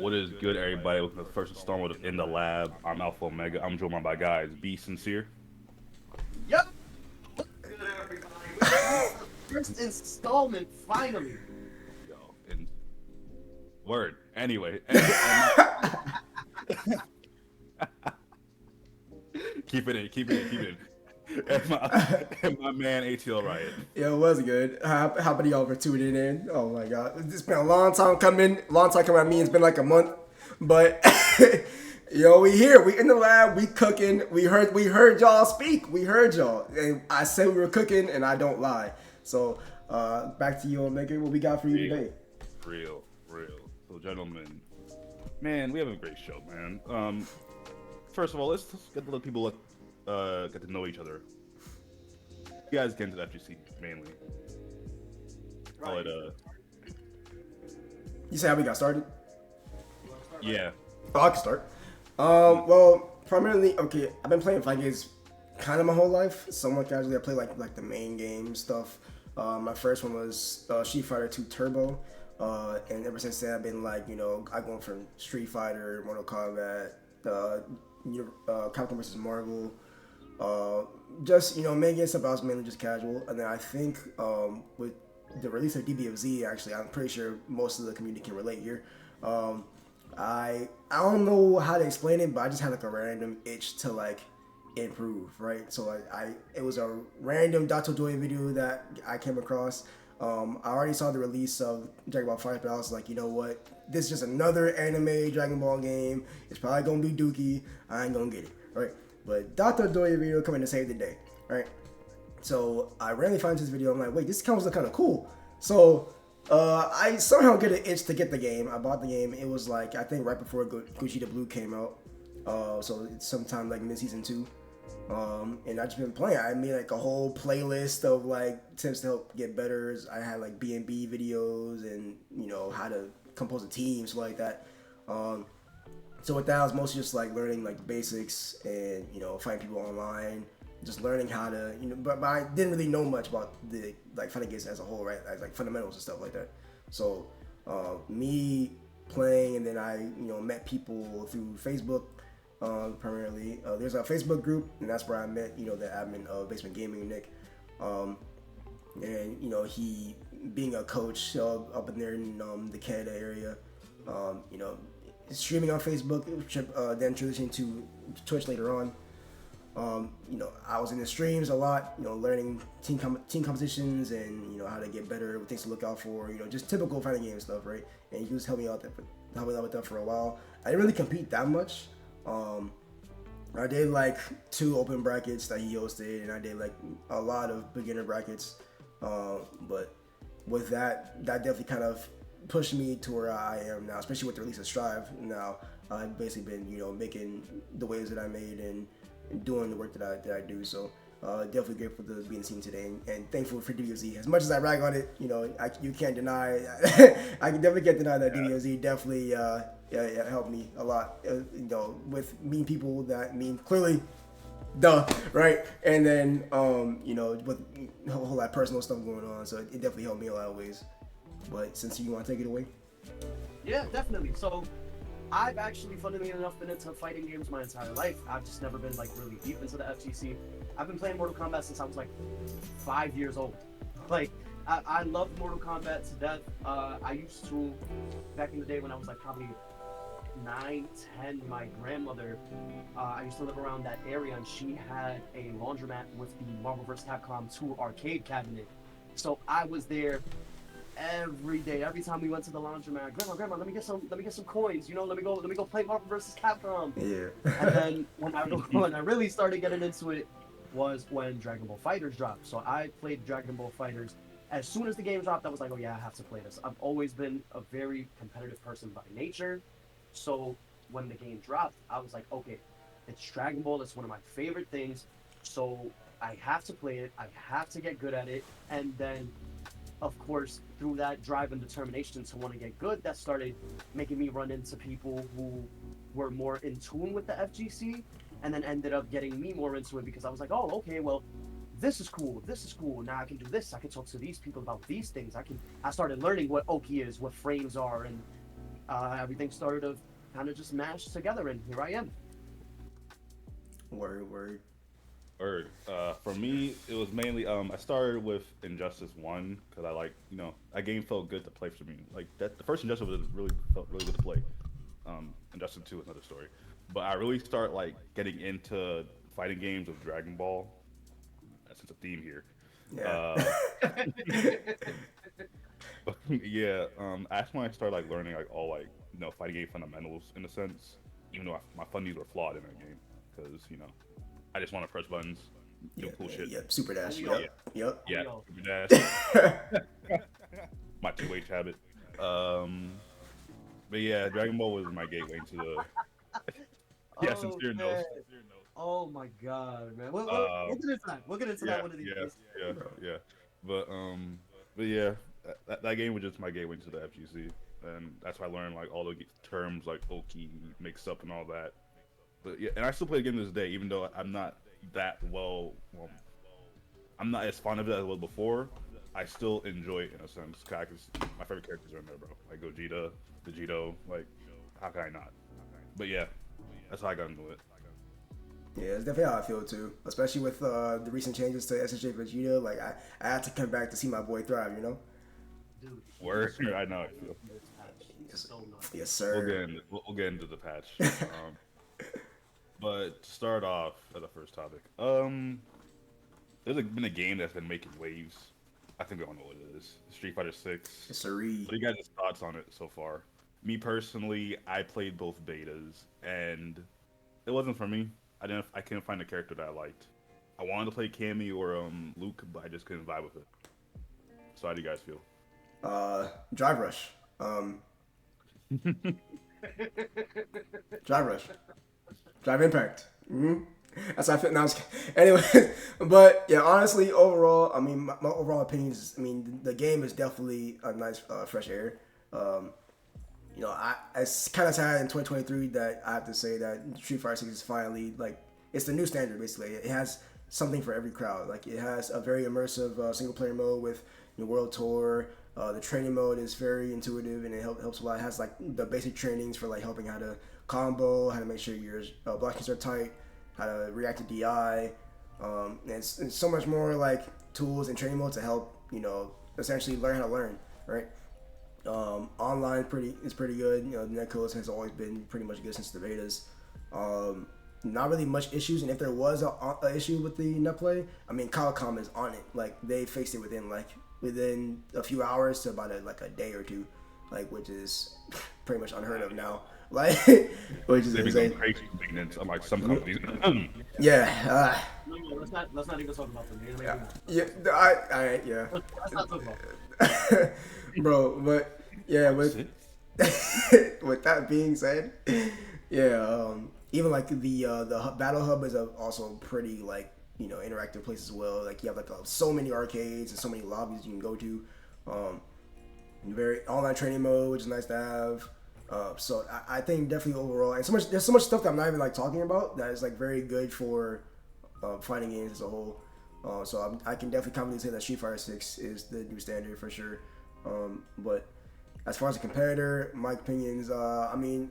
What is good, everybody? Welcome to the first installment of In the Lab. I'm Alpha Omega. I'm joined by my guys, Be Sincere. Yep. Good everybody. We got the first installment finally. Yo, and word. Anyway, and keep it in, keep it in, keep it in. And my man ATL Riot. Yo, it was good. How many y'all for tuning in? Oh my god, it's been a long time coming. Long time coming. I mean, it's been like a month, but yo, we here. We in the lab. We cooking. We heard y'all speak. We heard y'all. And I said we were cooking, and I don't lie. So back to you, Omega. What we got for you Real, today? real. So, gentlemen, man, we have a great show, man. First of all, let's get to let people get to know each other. You guys get into the FGC mainly. Call it You say how we got started? yeah. Oh, I can start. Well, primarily, okay. I've been playing fighting games kind of my whole life. Somewhat casually, I play like the main game stuff. My first one was Street Fighter 2 Turbo, and ever since then, I've been like, I going from Street Fighter, Mortal Kombat, Capcom vs Marvel. Just main game stuff. I was mainly just casual, and then I think with the release of DBFZ, actually, I'm pretty sure most of the community can relate here. I don't know how to explain it, but I just had like a random itch to like improve, right? So like it was a random Dato Joy video that I came across. I already saw the release of Dragon Ball Fight, but I was like, you know what? This is just another anime Dragon Ball game. It's probably gonna be dookie. I ain't gonna get it, right? But Dato Joy video coming to save the day, right? So I randomly found this video. I'm like, wait, this comes look kind of cool. So I somehow get an itch to get the game. I bought the game. It was like, I think right before Gogeta Blue came out. So it's sometime like mid-season 2. And I just been playing. I made like a whole playlist of like tips to help get better. I had like B&B videos and how to compose a team, stuff like that. So with that, I was mostly just like learning like basics and fighting people online, just learning how to but I didn't really know much about the like fighting games as a whole, right? Like fundamentals and stuff like that. So me playing, and then I met people through Facebook. Primarily, there's a Facebook group, and that's where I met the admin of Basement Gaming, Nick, and he being a coach up in there in the Canada area, streaming on Facebook, then transitioning to Twitch later on. I was in the streams a lot, learning team compositions and how to get better, what things to look out for, just typical fighting game stuff, right? And he was helping me out with that for a while. I didn't really compete that much. I did like 2 open brackets that he hosted, and I did like a lot of beginner brackets. But with that definitely kind of pushed me to where I am now, especially with the release of Strive. Now I've basically been making the waves that I made and doing the work that I do. So definitely grateful to be in the scene today, and thankful for DBFZ. As much as I rag on it, you can't deny. I definitely can't deny that DBFZ definitely it helped me a lot. With meeting people that mean clearly, right? And then with a whole lot of personal stuff going on, so it definitely helped me a lot of ways. But since you want to take it away, Yeah, definitely. So I've actually, funnily enough, been into fighting games my entire life. I've just never been like really deep into the FGC. I've been playing Mortal Kombat since I was like 5 years old. Like I loved Mortal Kombat to death. I used to, back in the day when I was like probably 9, 10, my grandmother, I used to live around that area, and she had a laundromat with the Marvel vs. Capcom 2 arcade cabinet. So I was there every day. Every time we went to the laundromat, grandma, let me get some coins. Let me go play Marvel vs. Capcom. yeah. And then when I really started getting into it was when Dragon Ball Fighters dropped. So I played Dragon Ball Fighters. As soon as the game dropped, I was like, oh yeah, I have to play this. I've always been a very competitive person by nature. So when the game dropped, I was like, okay, it's Dragon Ball. It's one of my favorite things. So I have to play it. I have to get good at it. And then, of course, through that drive and determination to want to get good, that started making me run into people who were more in tune with the FGC, and then ended up getting me more into it because I was like, oh, okay, well, this is cool. Now I can do this. I can talk to these people about these things. I started learning what Oki is, what frames are, and everything started to kind of just mash together, and here I am. Word. Or for me, it was mainly I started with Injustice One because I like that game felt good to play for me. Like that, the first Injustice was really felt really good to play. Injustice Two is another story, but I really start like getting into fighting games with Dragon Ball. That's a theme here. Yeah. Yeah, that's when I started like learning like all like fighting game fundamentals in a sense. Even though my fundies were flawed in that game because I just want to press buttons, do cool shit. Yep. Super dash. Oh, Yep. Yeah, Yo. super dash. My 2H habit. But yeah, Dragon Ball was my gateway into the. Yeah, sincere man. notes. Oh my god, man. We'll get into that. We'll get into that one of these days. Yeah. But yeah, that game was just my gateway to the FGC, and that's why I learned like all the terms like Oki mixed up and all that. But yeah, and I still play the game to this day, even though I'm not that well. I'm not as fond of it as I was before. I still enjoy it in a sense. Cause my favorite characters are in there, bro. Like Gogeta, Vegito. Like, how can I not? But yeah, that's how I got into it. Yeah, it's definitely how I feel too. Especially with the recent changes to SSJ Vegeta. Like I had to come back to see my boy thrive. Dude, Word, I know how I feel. he's so nuts. Yes, sir. We'll get into the patch. But to start off as the first topic, there's been a game that's been making waves. I think we all know what it is. Street Fighter 6. Yes, sirree. What are you guys' thoughts on it so far? Me personally, I played both betas, and it wasn't for me. I couldn't find a character that I liked. I wanted to play Cammy or Luke, but I just couldn't vibe with it. So how do you guys feel? Drive Rush. Drive Rush. Drive Impact. That's how I feel now. Anyway, but yeah, honestly, overall, I mean, my overall opinion is, I mean, the game is definitely a nice, fresh air. It's kind of sad in 2023 that I have to say that Street Fighter 6 is finally, like, it's the new standard, basically. It has something for every crowd. Like, it has a very immersive single-player mode with World Tour. The training mode is very intuitive, and it helps a lot. It has, like, the basic trainings for, like, helping how to combo, how to make sure your blockings are tight, how to react to DI. And it's so much more, like, tools and training mode to help, essentially learn how to learn, right? Online is pretty good. The netcode has always been pretty much good since the betas. Not really much issues, and if there was a issue with the net play, I mean, Capcom is on it. Like, they fixed it within a few hours to about a day or two, like, which is pretty much unheard of now. Like, which is insane. Crazy maintenance, unlike some companies. Yeah. No, let's not even talk about them. Yeah. Yeah. Let's not talk about them. Bro, but yeah, with that being said, yeah, even like the Battle Hub is also pretty like interactive place as well. Like you have like so many arcades and so many lobbies you can go to. Very online training mode, which is nice to have. So I think definitely overall, and there's so much stuff that I'm not even like talking about that is like very good for fighting games as a whole. So I can definitely confidently say that Street Fighter 6 is the new standard for sure. But as far as a competitor, my opinions, I mean,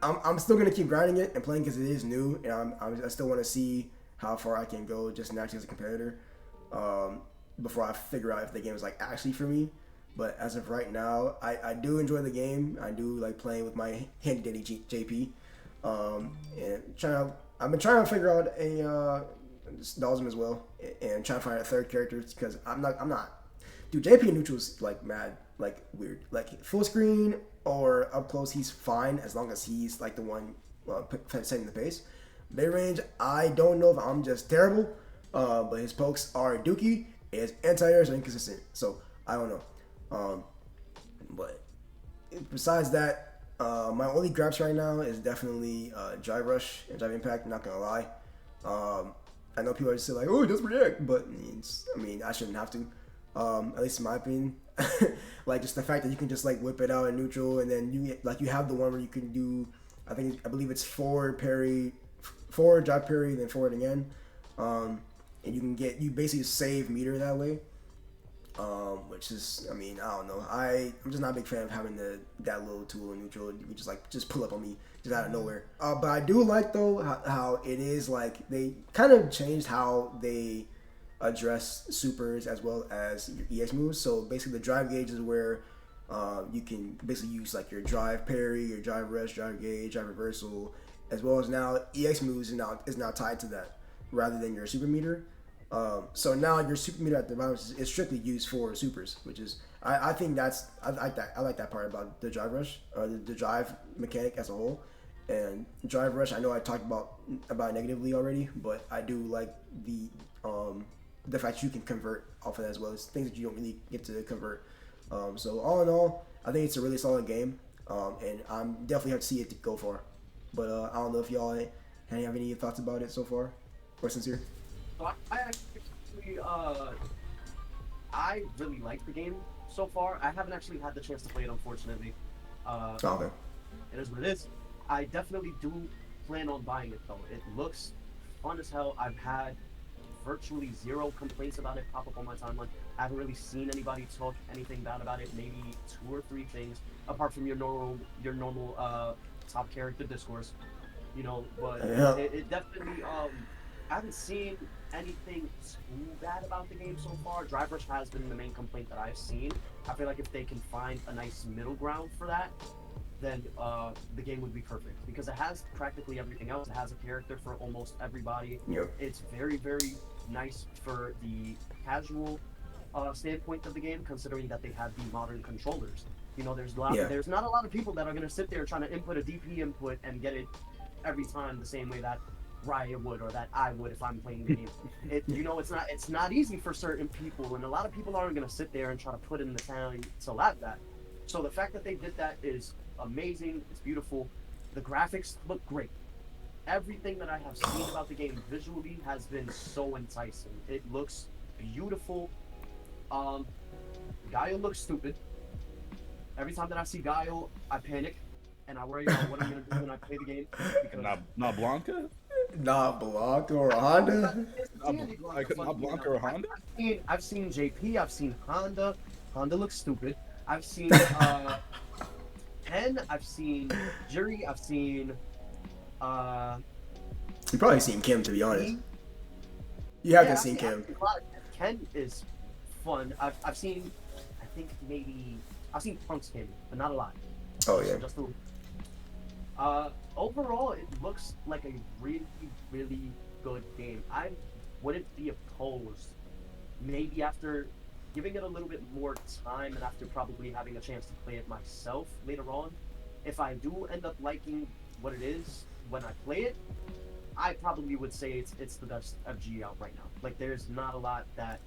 I'm still gonna keep grinding it and playing because it is new, and I still want to see how far I can go just naturally as a competitor before I figure out if the game is like actually for me. But as of right now, I do enjoy the game. I do like playing with my handy dandy JP, and I've been trying to figure out a Dawson as well, and trying to find a third character because I'm not. Dude, JP in neutral is like mad, like weird. Like full screen or up close, he's fine as long as he's like the one setting the pace. Mid range, I don't know if I'm just terrible, but his pokes are dookie. His anti-airs are inconsistent, so I don't know. But besides that, my only grabs right now is definitely Drive Rush and Drive Impact. I'm not gonna lie. I know people are just like, "Oh, it doesn't react," but I shouldn't have to. At least in my opinion, like just the fact that you can just like whip it out in neutral, and then you have the one where you can do, I believe it's forward drive parry, then forward again, and you basically save meter that way. which is, I mean, I don't know. I'm just not a big fan of having that little tool in neutral. You could just pull up on me just out of nowhere. But I do like though how it is like they kind of changed how they address supers as well as your EX moves. So basically, the drive gauge is where you can basically use like your drive parry, your drive rush, drive gauge, drive reversal, as well as now EX moves is now tied to that rather than your super meter. So now your super meter at the bottom is strictly used for supers, which is I think I like that part about the drive rush, the drive mechanic as a whole. And drive rush, I know I talked about it negatively already, but I do like the fact you can convert off of that as well. It's things that you don't really get to convert. So all in all, I think it's a really solid game, and I'm definitely have to see it go far. But I don't know if y'all have any thoughts about it so far, or sincere. So I actually, I really like the game so far. I haven't actually had the chance to play it, unfortunately. Okay. It is what it is. I definitely do plan on buying it, though. It looks fun as hell. I've had virtually zero complaints about it pop up on my timeline. I haven't really seen anybody talk anything bad about it. Maybe 2 or 3 things, apart from your normal top character discourse, But Yeah. it definitely I haven't seen anything too bad about the game so far. Drive Rush has been the main complaint that I've seen. I feel like if they can find a nice middle ground for that, then the game would be perfect, because it has practically everything else. It has a character for almost everybody. Yep. It's very, very nice for the casual standpoint of the game, considering that they have the modern controllers. There's not a lot of people that are going to sit there trying to input a DP input and get it every time the same way that Riot would, or that I would if I'm playing the game. It's not easy for certain people, and a lot of people aren't going to sit there and try to put in the time to lab that. So the fact that they did that is amazing. It's beautiful. The graphics look great. Everything that I have seen about the game visually has been so enticing. It looks beautiful. Guile looks stupid. Every time that I see Guile, I panic and I worry about what I'm gonna do when I play the game. Because Not Blanca? Not Blanca or Honda. Not Blanca or Honda? I've seen JP. I've seen Honda. Honda looks stupid. I've seen Ken. I've seen Jury. I've seen You probably seen Kim, to be honest. You haven't seen Kim. I've seen a lot. Ken is fun. I've seen, I think maybe I've seen Punk's Kim, but not a lot. Oh yeah. Just overall, it looks like a really, really good game. I wouldn't be opposed, maybe after giving it a little bit more time and after probably having a chance to play it myself later on. If I do end up liking what it is when I play it, I probably would say it's the best FG out right now. Like, there's not a lot that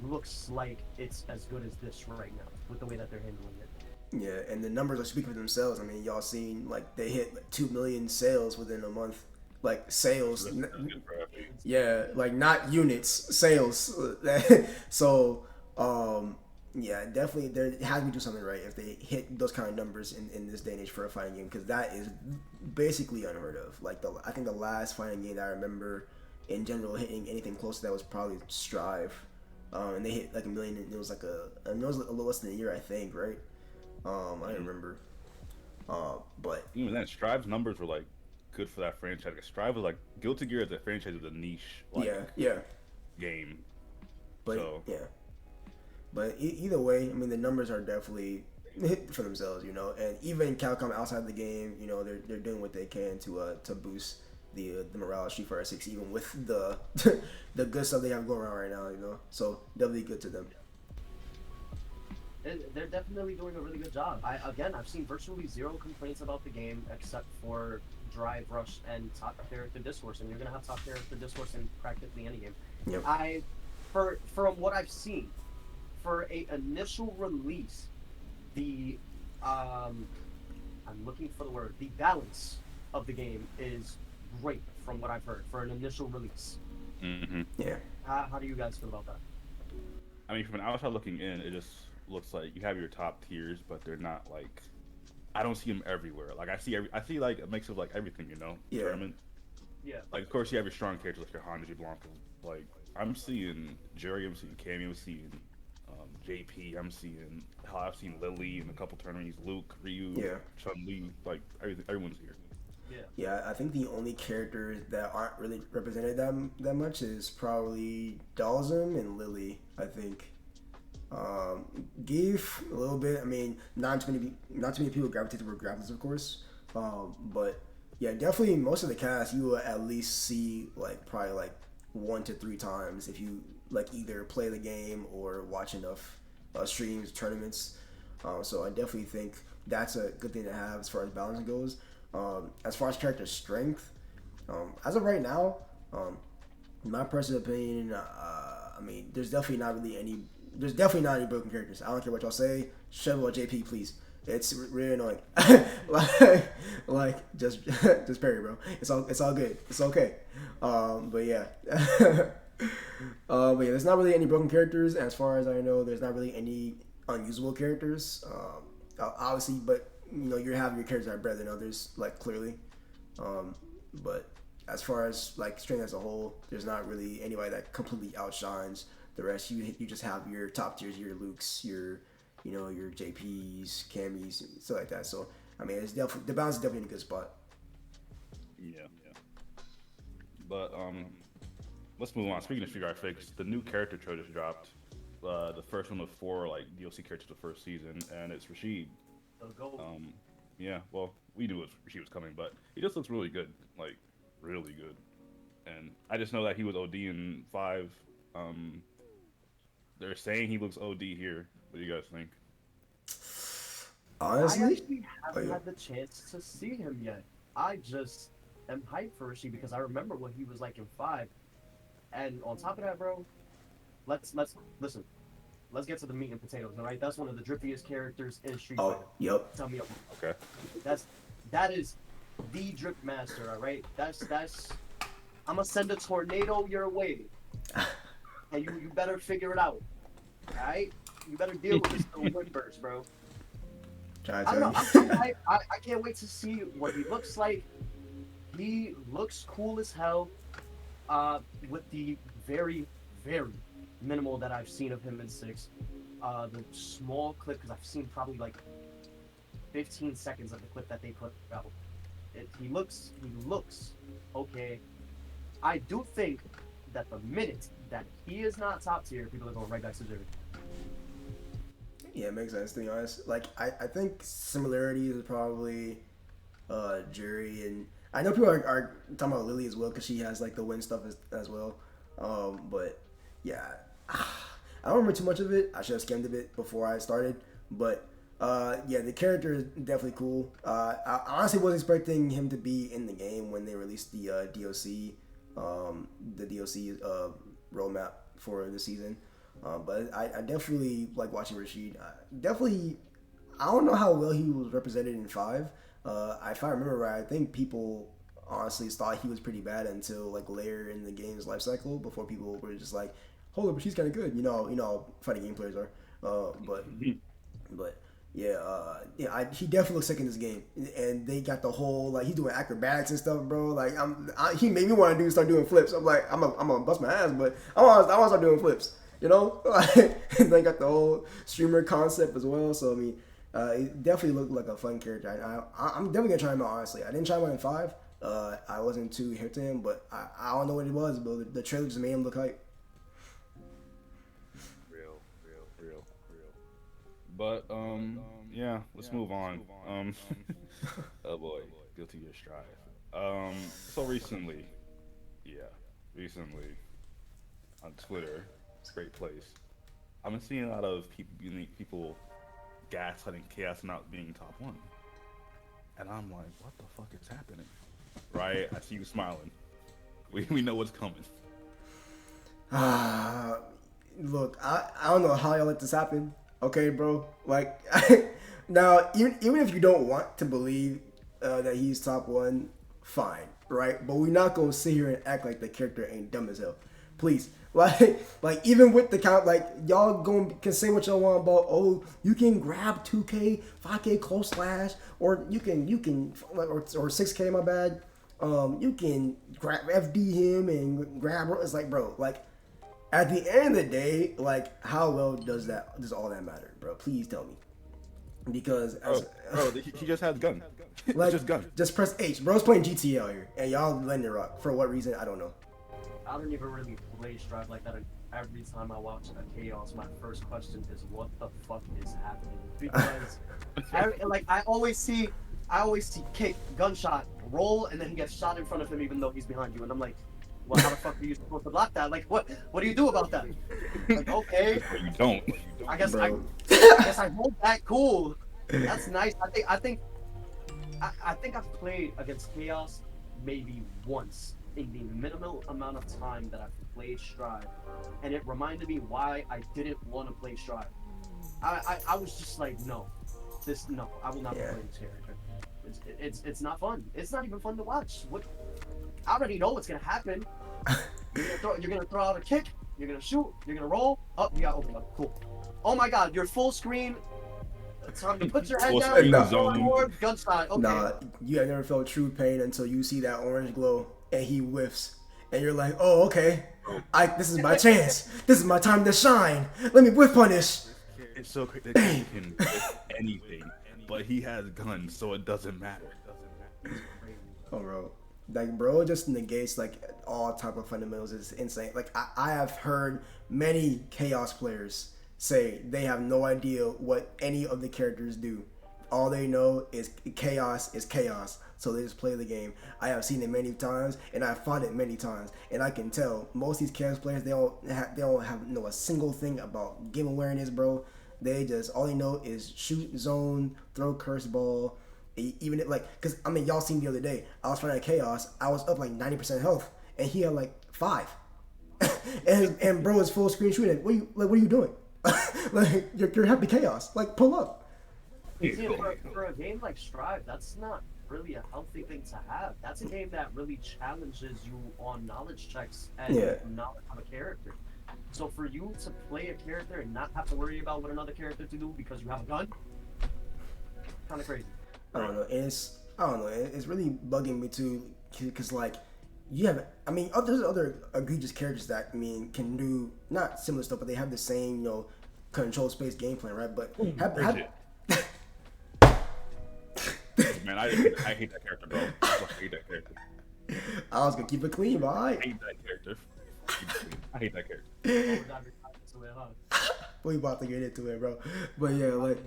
looks like it's as good as this right now with the way that they're handling it. Yeah, and the numbers are speaking for themselves. I mean, y'all seen like they hit like 2 million sales within a month. Like sales, yeah, like not units, sales. So, yeah, definitely there has to do something right if they hit those kind of numbers in this day and age for a fighting game, because that is basically unheard of. Like I think the last fighting game that I remember in general hitting anything close to that was probably Strive, and they hit like 1 million. And it was like a little less than a year, I think, right? I don't remember. But even then, Strive's numbers were like good for that franchise. Like, Strive was like Guilty Gear as a franchise was a niche game. But so. yeah. But either way, I mean, the numbers are definitely hit for themselves, and even Capcom outside the game, they're doing what they can to boost the morale of Street Fighter 6, even with the the good stuff they have going on right now, So definitely good to them. They're definitely doing a really good job. I've seen virtually zero complaints about the game except for Drive Rush and top character discourse, and you're gonna have top character discourse in practically any game. Yep. From what I've seen, for a initial release, the I'm looking for the word. The balance of the game is great from what I've heard for an initial release. Mm-hmm. Yeah. How do you guys feel about that? I mean, from an outside looking in, it just looks like you have your top tiers, but they're not like. I don't see them everywhere. Like I see like a mix of like everything, Yeah. Tournament. Yeah. Like of course you have your strong characters like your Honda, your Blanca. Like I'm seeing Jerry, I'm seeing Cammy, I'm seeing JP. I'm seeing how I've seen Lily in a couple tournaments. Luke, Ryu, Yeah. Chun Li. Like everyone's here. Yeah. Yeah, I think the only characters that aren't really represented that much is probably Dalzum and Lily. I think. Geef a little bit. I mean, not too many people gravitate toward grapplers, of course. But yeah, definitely most of the cast you will at least see like probably like 1 to 3 times if you like either play the game or watch enough streams, tournaments. So I definitely think that's a good thing to have as far as balancing goes. As far as character strength, as of right now, in my personal opinion, I mean, there's definitely not any broken characters. I don't care what y'all say. Shovel or JP, please. It's really annoying. like just parry, bro. It's all good. It's okay. But yeah. But yeah, there's not really any broken characters. As far as I know, there's not really any unusable characters. Obviously, but you know, you have your characters that are better than others, like clearly. But as far as like strength as a whole, there's not really anybody that completely outshines the rest. You just have your top tiers, your Lukes, your JPs, Camis, stuff like that. So I mean, it's definitely the balance is definitely in a good spot. Yeah. But let's move on. Speaking of Street Graphics, the new character trailer just dropped. The first one of 4 like DLC characters the first season, and it's Rashid. Yeah. Well, we knew Rashid was coming, but he just looks really good, like really good. And I just know that he was OD in 5. They're saying he looks OD here. What do you guys think? Honestly, I actually haven't had the chance to see him yet. I just am hyped for Rashid because I remember what he was like in 5. And on top of that, bro, let's listen. Let's get to the meat and potatoes, all right? That's one of the drippiest characters in Street Fighter. Yep. Tell me. Okay. That is the drip master, all right? That's I'm gonna send a tornado your way. And you better figure it out. Alright? You better deal with this little wind burst, bro. I don't know. I can't wait to see what he looks like. He looks cool as hell. With the very, very minimal that I've seen of him in 6. The small clip, because I've seen probably like 15 seconds of the clip that they put out. He looks okay. I do think that the minute that he is not top tier, people are going right back to Jerry. Yeah, it makes sense to be honest. Like I think similarities is probably Jerry, and I know people are talking about Lily as well because she has like the win stuff as well. But yeah, I don't remember too much of it. I should have skimmed a bit before I started. But yeah, the character is definitely cool. I honestly wasn't expecting him to be in the game when they released the DLC, roadmap for the season. But I definitely like watching Rashid. I don't know how well he was represented in 5. If I remember right, I think people honestly thought he was pretty bad until like later in the game's life cycle before people were just like, hold up, but she's kind of good. You know, fighting game players are. But yeah, he definitely looks sick in this game, and they got the whole like he's doing acrobatics and stuff, bro. Like he made me want to start doing flips. I'm like, I'm gonna bust my ass, but I want to start doing flips. You know, and they got the whole streamer concept as well. So I mean, it definitely looked like a fun character. I'm definitely gonna try him out. Honestly, I didn't try him out in 5. I wasn't too hip to him, but I don't know what it was, but the trailer just made him look hype. Real. But yeah, let's move on. Oh boy, guilty as strive. So recently on Twitter, it's a great place. I've been seeing a lot of people gaslighting Chaos not being top 1, and I'm like, what the fuck is happening? Right? I see you smiling. We know what's coming. Look, I don't know how y'all let this happen. Okay, bro. Like, now, even if you don't want to believe that he's top 1, fine, right? But we're not gonna sit here and act like the character ain't dumb as hell. Please, like even with the count, like y'all can say what y'all want about. Oh, you can grab 2K, 5K close slash, or you can or 6K. My bad. You can grab FD him and grab. It's like, bro, like at the end of the day, like, how well does all that matter, bro? Please tell me. Because He just has gun. like, Just gun. just press H. Bro's playing GTA out here, and y'all letting it rock. For what reason? I don't know. I don't even really play Strive like that. And every time I watch a Chaos, my first question is, "What the fuck is happening?" Because I always see kick, gunshot, roll, and then he gets shot in front of him, even though he's behind you. And I'm like, "Well, how the fuck are you supposed to block that? Like, what do you do about that?" Like, okay, But you don't. I guess Bro. I guess I hold that cool. That's nice. I think I've played against Chaos maybe once in the minimal amount of time that I've played Strive, and it reminded me why I didn't want to play Strive. I was just like, no, I will not Yeah. play this character. It's not fun. It's not even fun to watch. What? I already know what's gonna happen. You're gonna throw out a kick. You're gonna shoot. You're gonna roll. Oh, you got open up. Cool. Oh my God, you're full screen. It's time to put your head Full down. screen You're zone. going forward. Gunshot. Okay. Nah, you have never felt true pain until you see that orange glow and he whiffs, and you're like, oh, okay. This is my chance. This is my time to shine. Let me whiff punish. It's so crazy. That he can whip anything, but he has guns, so it doesn't matter. Oh, bro. Like, bro just negates, like, all type of fundamentals. It's insane. Like, I have heard many Chaos players say they have no idea what any of the characters do. All they know is chaos, so they just play the game. I have seen it many times, and I've fought it many times, and I can tell most of these Chaos players, they don't have know a single thing about game awareness, bro. They just, all they know is shoot, zone, throw curse ball. Even it, like, cause I mean, y'all seen the other day, I was fighting Chaos, I was up like 90% health, and he had like 5, and bro is full screen shooting. What are you doing? Like, you're happy Chaos. Like, pull up. See, for a game like Strive, that's not really a healthy thing to have. That's a game that really challenges you on knowledge checks and knowledge of a character. So for you to play a character and not have to worry about what another character to do because you have a gun, kind of crazy. I don't know. It's really bugging me too, because like, you have. I mean, there's other egregious characters that can do not similar stuff, but they have the same control space game plan, right? But Man, I hate that character, bro. I hate that character. I was gonna keep it clean, but I hate that character. I hate that character. we about to get into it, bro. But yeah, like,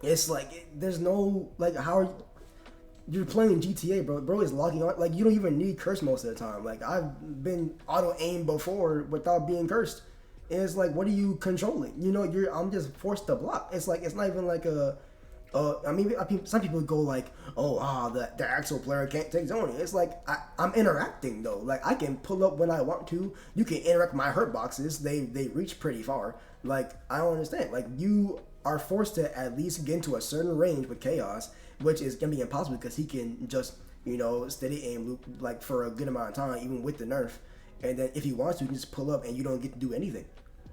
it's like there's no, like, how are you're playing GTA, bro. Bro is locking on, like, you don't even need curse most of the time. Like, I've been auto aim before without being cursed, and it's like, what are you controlling? I'm just forced to block. It's like, it's not even like I mean, some people go like, the actual player can't take zoning. It's like, I'm interacting though. Like, I can pull up when I want to. You can interact with my hurt boxes. They reach pretty far. Like, I don't understand. Like, you are forced to at least get into a certain range with Chaos, which is gonna be impossible because he can just steady aim loop like for a good amount of time, even with the nerf. And then if he wants to, he can just pull up and you don't get to do anything,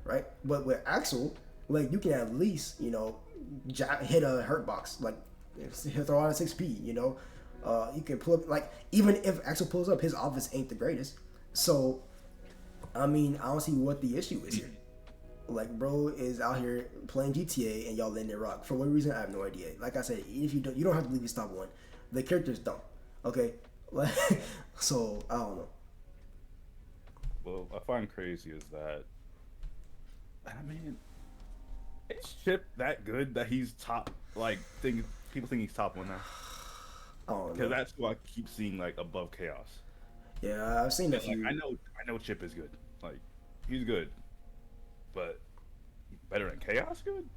right? But with Axel, like, you can at least hit a hurt box, like throw out a 6P. You can pull up, like, even if Axel pulls up, his offense ain't the greatest. So, I mean, I don't see what the issue is here. Like, bro is out here playing GTA and y'all letting it rock. For what reason, I have no idea. Like I said, if you don't have to leave his top 1. The character's dumb. Okay? Like, so, I don't know. Well, I find crazy is that, I mean, is Chip that good that he's top, like, people think he's top 1 now? I don't know. Because that's who I keep seeing, like, above Chaos. Yeah, I've seen a few. Like, I know Chip is good. Like, he's good. But better than Chaos good?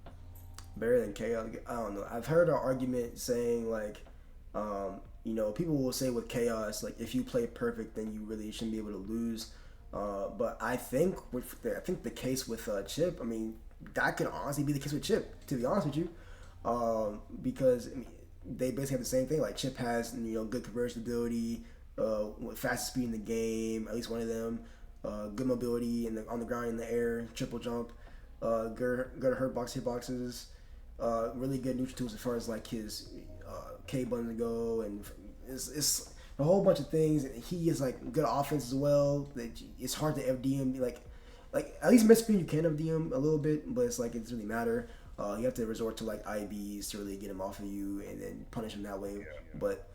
Better than Chaos? I don't know. I've heard an argument saying, like, people will say with Chaos, like, if you play perfect, then you really shouldn't be able to lose. But I think the case with Chip, I mean, that could honestly be the case with Chip, to be honest with you. Because they basically have the same thing. Like, Chip has good conversion ability, fastest speed in the game, at least one of them. Good mobility on the ground, in the air, triple jump, good hitboxes, really good neutral tools as far as like his K button to go, and it's a whole bunch of things. He is like good offense as well. It's hard to FD him. Like, like at least mid-screen you can MD him a little bit, but it's like it doesn't really matter. You have to resort to like IBs to really get him off of you and then punish him that way. But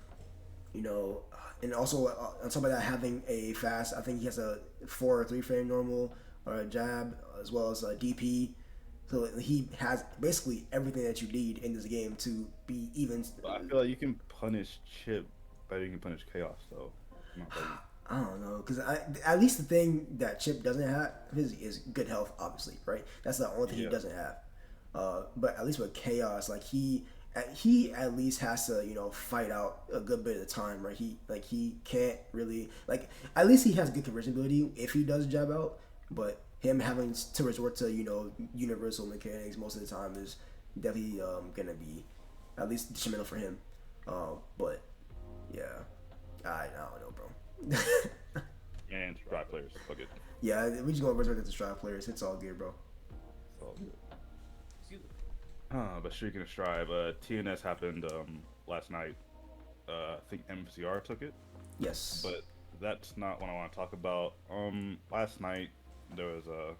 you know, and also on top of that, having a fast, I think he has a 4 or 3 frame normal or a jab as well as a DP. So he has basically everything that you need in this game to be even. But I feel like you can punish Chip better than you can punish Chaos, though. Not that I don't know, because at least the thing that Chip doesn't have is good health, obviously, right? That's the only thing he doesn't have. But at least with Chaos, like he at least has to fight out a good bit of the time, right? He can't really like at least he has good conversion ability if he does jab out, but him having to resort to universal mechanics most of the time is definitely gonna be at least detrimental for him. But yeah, I don't know, bro. And Strat players, fuck it. Yeah, we just gonna resort to Strat players. It's all good, bro. It's all good. But speaking of Strive, TNS happened last night. I think MCR took it. Yes. But that's not what I want to talk about. Last night there was a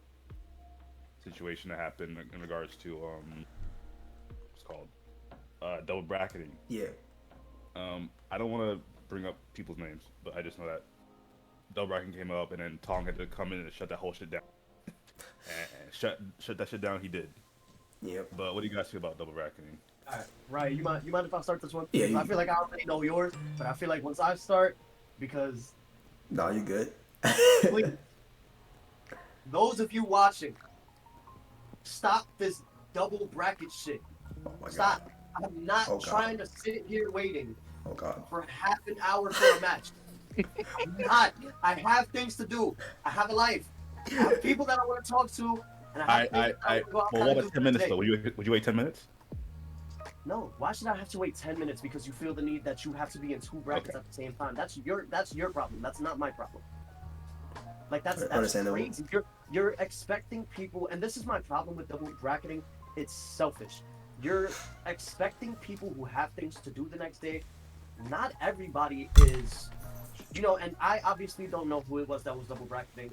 situation that happened in regards to what's called double bracketing. Yeah. I don't want to bring up people's names, but I just know that double bracketing came up, and then Tong had to come in and shut that whole shit down. And shut that shit down. He did. Yep. But what do you guys think about double bracketing? All right, right. You mind if I start this one? Yeah. I feel like I already know yours, but I feel like once I start, because No, you good. please, those of you watching, stop this double bracket shit. Oh my Stop. God. I'm not Oh, God. trying to sit here waiting Oh God. for half an hour for a match. I'm not. I have things to do. I have a life. I have people that I want to talk to, and I have things that I want to go outside Well, what and about do 10 minutes today. though? Would you wait 10 minutes? No, why should I have to wait 10 minutes because you feel the need that you have to be in 2 brackets Okay. at the same time? That's your problem. That's not my problem. Like that's Understandable. crazy. You're expecting people, and this is my problem with double bracketing. It's selfish. You're expecting people who have things to do the next day. Not everybody is, and I obviously don't know who it was that was double bracketing.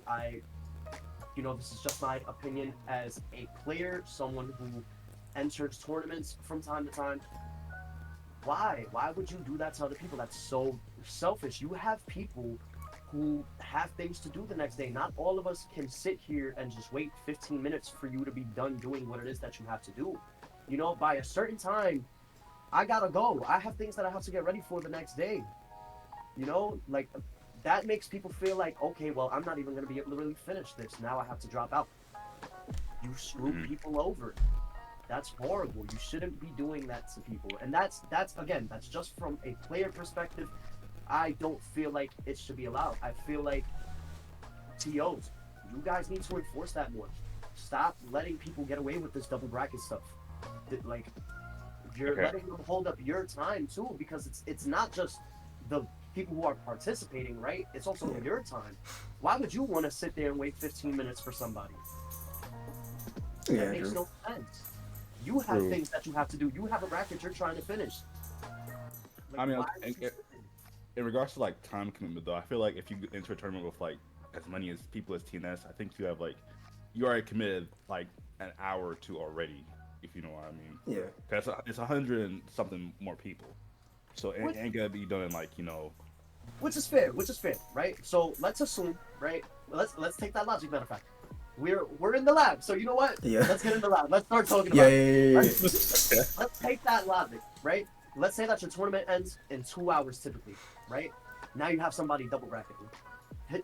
This is just my opinion as a player, someone who enters tournaments from time to time. Why would you do that to other people? That's so selfish. You have people who have things to do the next day. Not all of us can sit here and just wait 15 minutes for you to be done doing what it is that you have to do. By a certain time, I gotta go. I have things that I have to get ready for the next day. Like that makes people feel like, okay, well, I'm not even gonna be able to really finish this. Now I have to drop out. You screw people over. That's horrible. You shouldn't be doing that to people. And that's just from a player perspective. I don't feel like it should be allowed. I feel like TOs, you guys need to enforce that more. Stop letting people get away with this double bracket stuff. Like, you're letting them hold up your time too, because it's not just the people who are participating, right? It's also your time. Why would you want to sit there and wait 15 minutes for somebody? That makes no sense. You have things that you have to do. You have a bracket you're trying to finish. Like, I mean, why would you in regards to like time commitment though, I feel like if you enter a tournament with like as many as people as TNS, I think you have like you already committed like an hour or two already, if you know what I mean. Yeah. Cause it's 100 and something more people, so it ain't gonna be done in like Which is fair, right? So let's assume, right? Let's take that logic, matter of fact. We're in the lab, so you know what? Yeah. Let's get in the lab. Let's start talking about it. Yeah. Right? Let's take that logic, right? Let's say that your tournament ends in 2 hours typically, right? Now you have somebody double bracketing.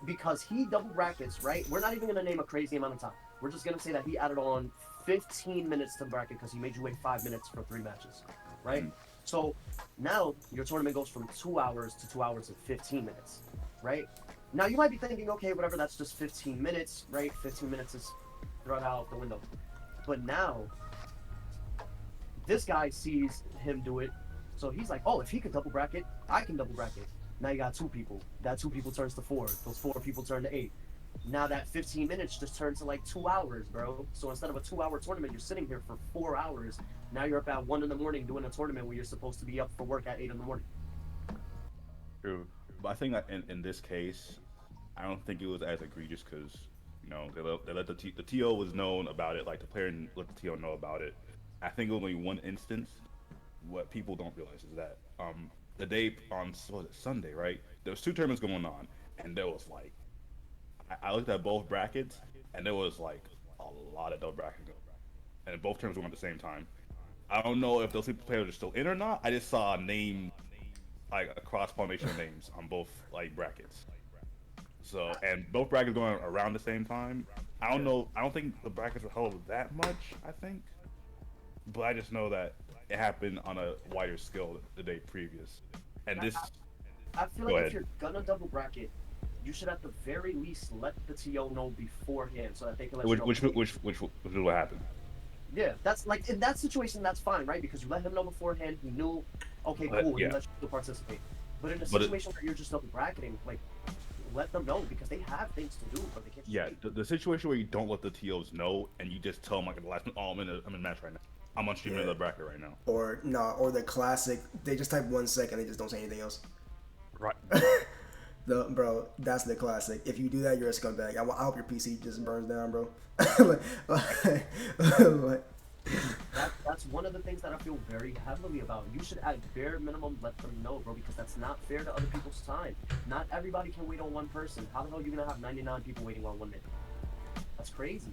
Because he double brackets, right? We're not even gonna name a crazy amount of time. We're just gonna say that he added on 15 minutes to the bracket because he made you wait 5 minutes for 3 matches, right? So now your tournament goes from 2 hours to 2 hours and 15 minutes, right? Now you might be thinking, okay, whatever, that's just 15 minutes, right? 15 minutes is thrown out the window. But now this guy sees him do it, so he's like, oh, if he could double bracket, I can double bracket. Now you got 2 people. That 2 people turns to 4. Those 4 people turn to 8. Now that 15 minutes just turns to like 2 hours, bro. So instead of a 2-hour tournament, you're sitting here for 4 hours. Now you're up at 1 in the morning doing a tournament where you're supposed to be up for work at 8 in the morning. True, but I think that in this case, I don't think it was as egregious because You know, they let the TO was known about it, like the player let the TO know about it. I think only one instance. What people don't realize is that the day on what was it, Sunday, right? There was two tournaments going on, and there was like I looked at both brackets, and there was like a lot of double brackets going, and both tournaments went at the same time. I don't know if those players are still in or not. I just saw a name, like a cross pollination of names on both like brackets. So and both brackets going around the same time. I don't know. I don't think the brackets were held that much. I think, but I just know that it happened on a wider scale the day previous. And this, I feel Go like ahead. if you're gonna double bracket, you should at the very least let the TO know beforehand so that they can let you know. which will happen. Yeah, that's like in that situation, that's fine, right? Because you let him know beforehand. He knew, okay, But, cool. yeah. He let you participate. But in a But situation where you're just double bracketing, like, let them know because they have things to do, but they can't. Just Yeah, wait. the situation where you don't let the TOs know and you just tell them like at the last minute, oh, I'm in match right now. I'm on stream in the bracket right now. Or no, or the classic. They just type 1 second. They just don't say anything else. Right. Bro, that's the classic. If you do that, you're a scumbag. I hope your PC just burns down, bro. Like, That's one of the things that I feel very heavily about. You should at bare minimum let them know, bro, because that's not fair to other people's time. Not everybody can wait on one person. How the hell are you gonna have 99 people waiting on 1 minute? That's crazy.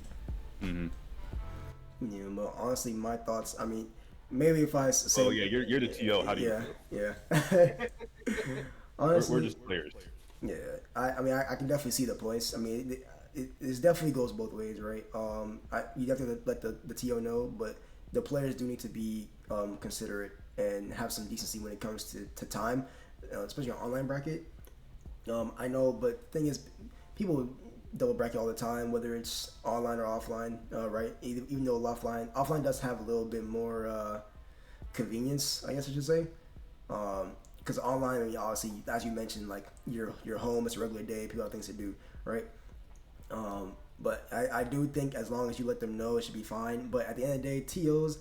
Mm-hmm. yeah, but honestly, my thoughts. I mean, maybe if I say, Oh yeah, you're the TO. How do you yeah, feel? yeah. Honestly, We're just players. yeah. I mean, I can definitely see the points. I mean, it definitely goes both ways, right? You definitely let the TO know, but the players do need to be considerate and have some decency when it comes to time, especially on online bracket. I know, but the thing is, people double bracket all the time, whether it's online or offline, right? Even though offline does have a little bit more convenience, I guess I should say. Because online, I mean, obviously, as you mentioned, like you're home, it's a regular day, people have things to do, right? But I do think as long as you let them know, it should be fine. But at the end of the day, TOs,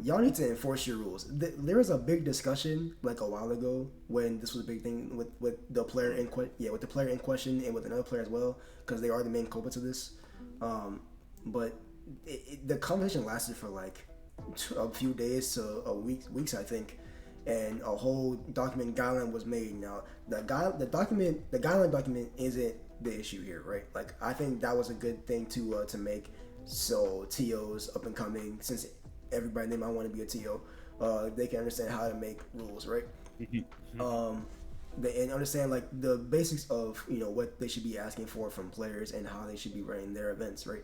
y'all need to enforce your rules. There was a big discussion like a while ago when this was a big thing with the player with the player in question and with another player as well, because they are the main culprits of this. But the conversation lasted for like a few days to weeks, I think, and a whole document guideline was made. Now the guideline document isn't the issue here, right? Like I think that was a good thing to make, so TOs up and coming, since everybody they might want to be a TO, they can understand how to make rules, right? And understand like the basics of what they should be asking for from players and how they should be running their events, right?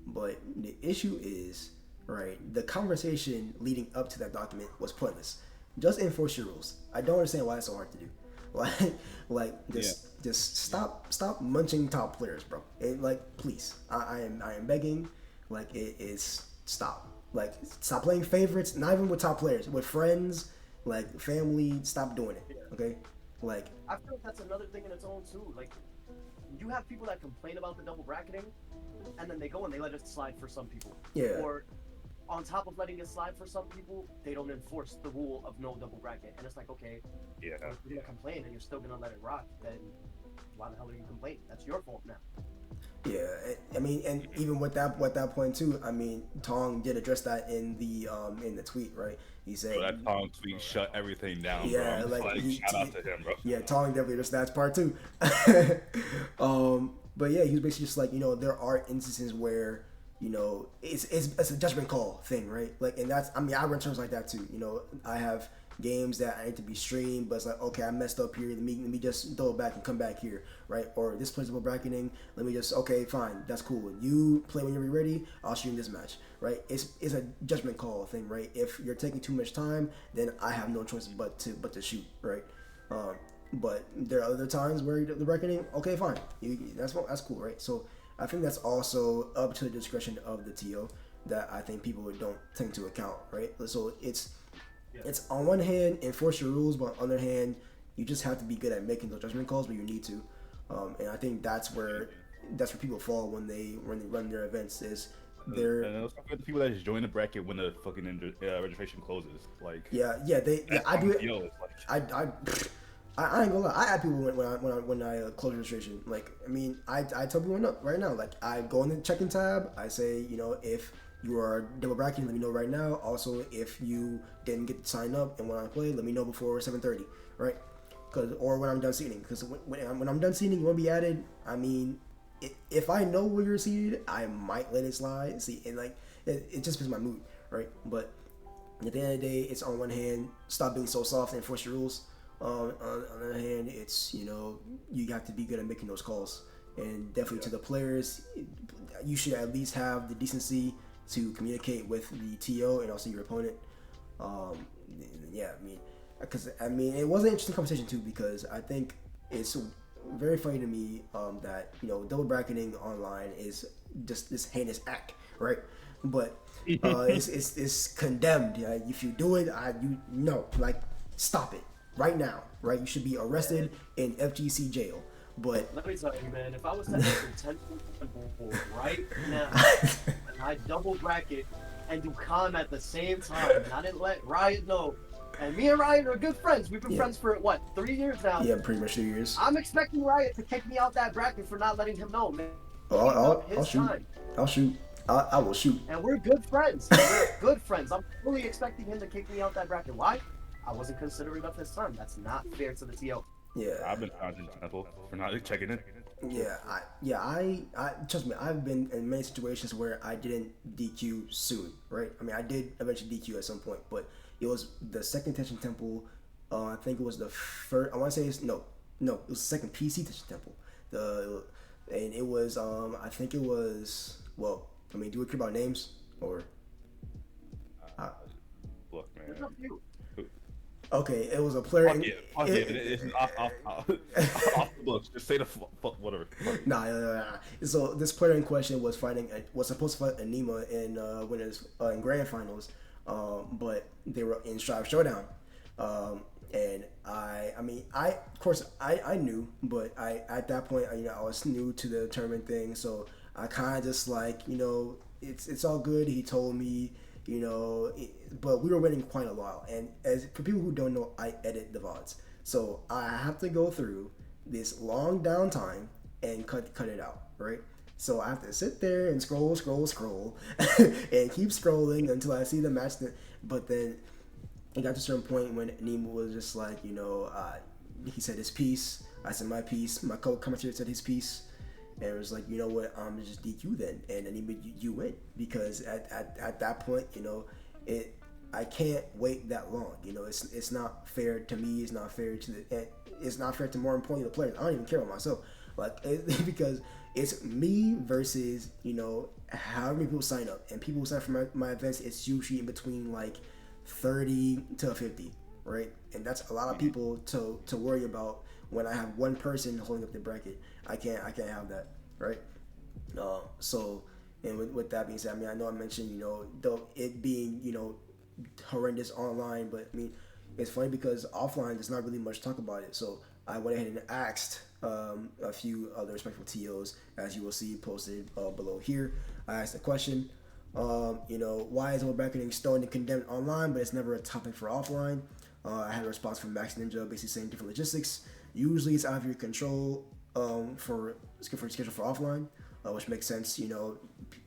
But the issue is, right, the conversation leading up to that document was pointless. Just enforce your rules. I don't understand why it's so hard to do. Just stop munching top players, bro. Please, I am begging. Like it is stop. Like stop playing favorites. Not even with top players, with friends, like family. Stop doing it. Okay, like I feel like that's another thing in its own too. Like, you have people that complain about the double bracketing, and then they go and they let it slide for some people. Yeah. Or on top of letting it slide for some people, they don't enforce the rule of no double bracket. And it's like, okay, Yeah. if you're gonna complain and you're still gonna let it rock, then why the hell are you complaining? That's your fault now. yeah. I mean, and even with that point too. I mean, Tong did address that in the tweet, right? He said, Bro, that Tom tweet shut everything down, Yeah, bro. like, Shout out to him, bro. yeah, Tong definitely addressed that part too. But yeah, he was basically just like, there are instances where it's a judgment call thing, right? Like, and that's, I mean, I run terms like that too. I have games that I need to be streamed, but it's like, okay, I messed up here. Let me just throw it back and come back here, right? Or this plays about bracketing. Let me just, okay, fine, that's cool. You play when you're ready. I'll stream this match, right? It's a judgment call thing, right? If you're taking too much time, then I have no choice but to shoot, right? But there are other times where the bracketing, okay, fine, that's cool, right? So I think that's also up to the discretion of the TO that I think people don't take into account, right? So it's on one hand enforce your rules, but on the other hand you just have to be good at making those judgment calls where you need to, and I think that's where people fall when they run their events. Is they're And also the people that just join the bracket when the fucking registration closes. Like I do it. Yo, it's like, I ain't gonna lie. I add people when I close registration. Like, I mean, I tell people right now. Like, I go in the check-in tab. I say, you know, if you are double bracketing, let me know right now. Also, if you didn't get to sign up and want to play, let me know before 7:30, right? Or when I'm done seating. Because when I'm done seating, you want to be added. I mean, if I know where you're seated, I might let it slide. See, and like it just fits my mood, right? But at the end of the day, it's on one hand, stop being so soft and enforce your rules. On the other hand, it's, you know, you have to be good at making those calls. And definitely to the players, you should at least have the decency to communicate with the TO and also your opponent. Yeah, I mean, it was an interesting conversation too, because I think it's very funny to me that, you know, double bracketing online is just this heinous act, right? But it's condemned. If you do it, like, stop it right now, right? You should be arrested in FGC jail. But let me tell you, man, if I was to enter 10 people right now, and I double bracket and do calm at the same time, and I didn't let Riot know, and me and Riot are good friends. We've been friends for what, 3 years now? Yeah, pretty much 3 years. I'm expecting Riot to kick me out that bracket for not letting him know, man. I'll shoot. I'll shoot. I will shoot. And we're good friends. We're good friends. I'm fully expecting him to kick me out that bracket. Why? I wasn't considerate of his time. That's not fair to the TO. Yeah, I've been charging people for not checking in. Yeah, I trust me. I've been in many situations where I didn't DQ soon, right? I mean, I did eventually DQ at some point, but it was the second Tension Temple. I think it was the first. I want to say it was the second PC Tension Temple. And it was I think it was, well, I mean, do we care about names or? Look, man. Okay, it was a player. It's off the books. Just say the whatever. Nah. So this player in question was supposed to fight Anima in winners in grand finals, but they were in Strive Showdown, and I knew, but at that point, you know, I was new to the tournament thing, so I kind of just like, you know, it's all good. He told me, you know, but we were waiting quite a while. And as for people who don't know, I edit the VODs, so I have to go through this long downtime and cut it out, right? So I have to sit there and scroll, and keep scrolling until I see the match. But then it got to a certain point when Nemo was just like, you know, he said his piece, I said my piece, my co-commentator said his piece. And it was like, you know what, I'm just DQ then, and then you win, because at that point, you know, I can't wait that long. You know, it's not fair to me. It's not fair to more importantly the players. I don't even care about myself, like because it's me versus, you know, how many people sign up, and people who sign up for my events, it's usually in between like 30 to 50, right? And that's a lot of people to worry about when I have one person holding up the bracket. I can't have that, right? So, and with that being said, I mean, I know I mentioned, you know, though it being, you know, horrendous online, but I mean, it's funny because offline there's not really much to talk about it. So I went ahead and asked a few other respectful TOs, as you will see posted below here. I asked the question, you know, why is double bracketing stoned and condemned online, but it's never a topic for offline? I had a response from Max Ninja, basically saying different logistics. Usually it's out of your control for schedule for offline, which makes sense. You know,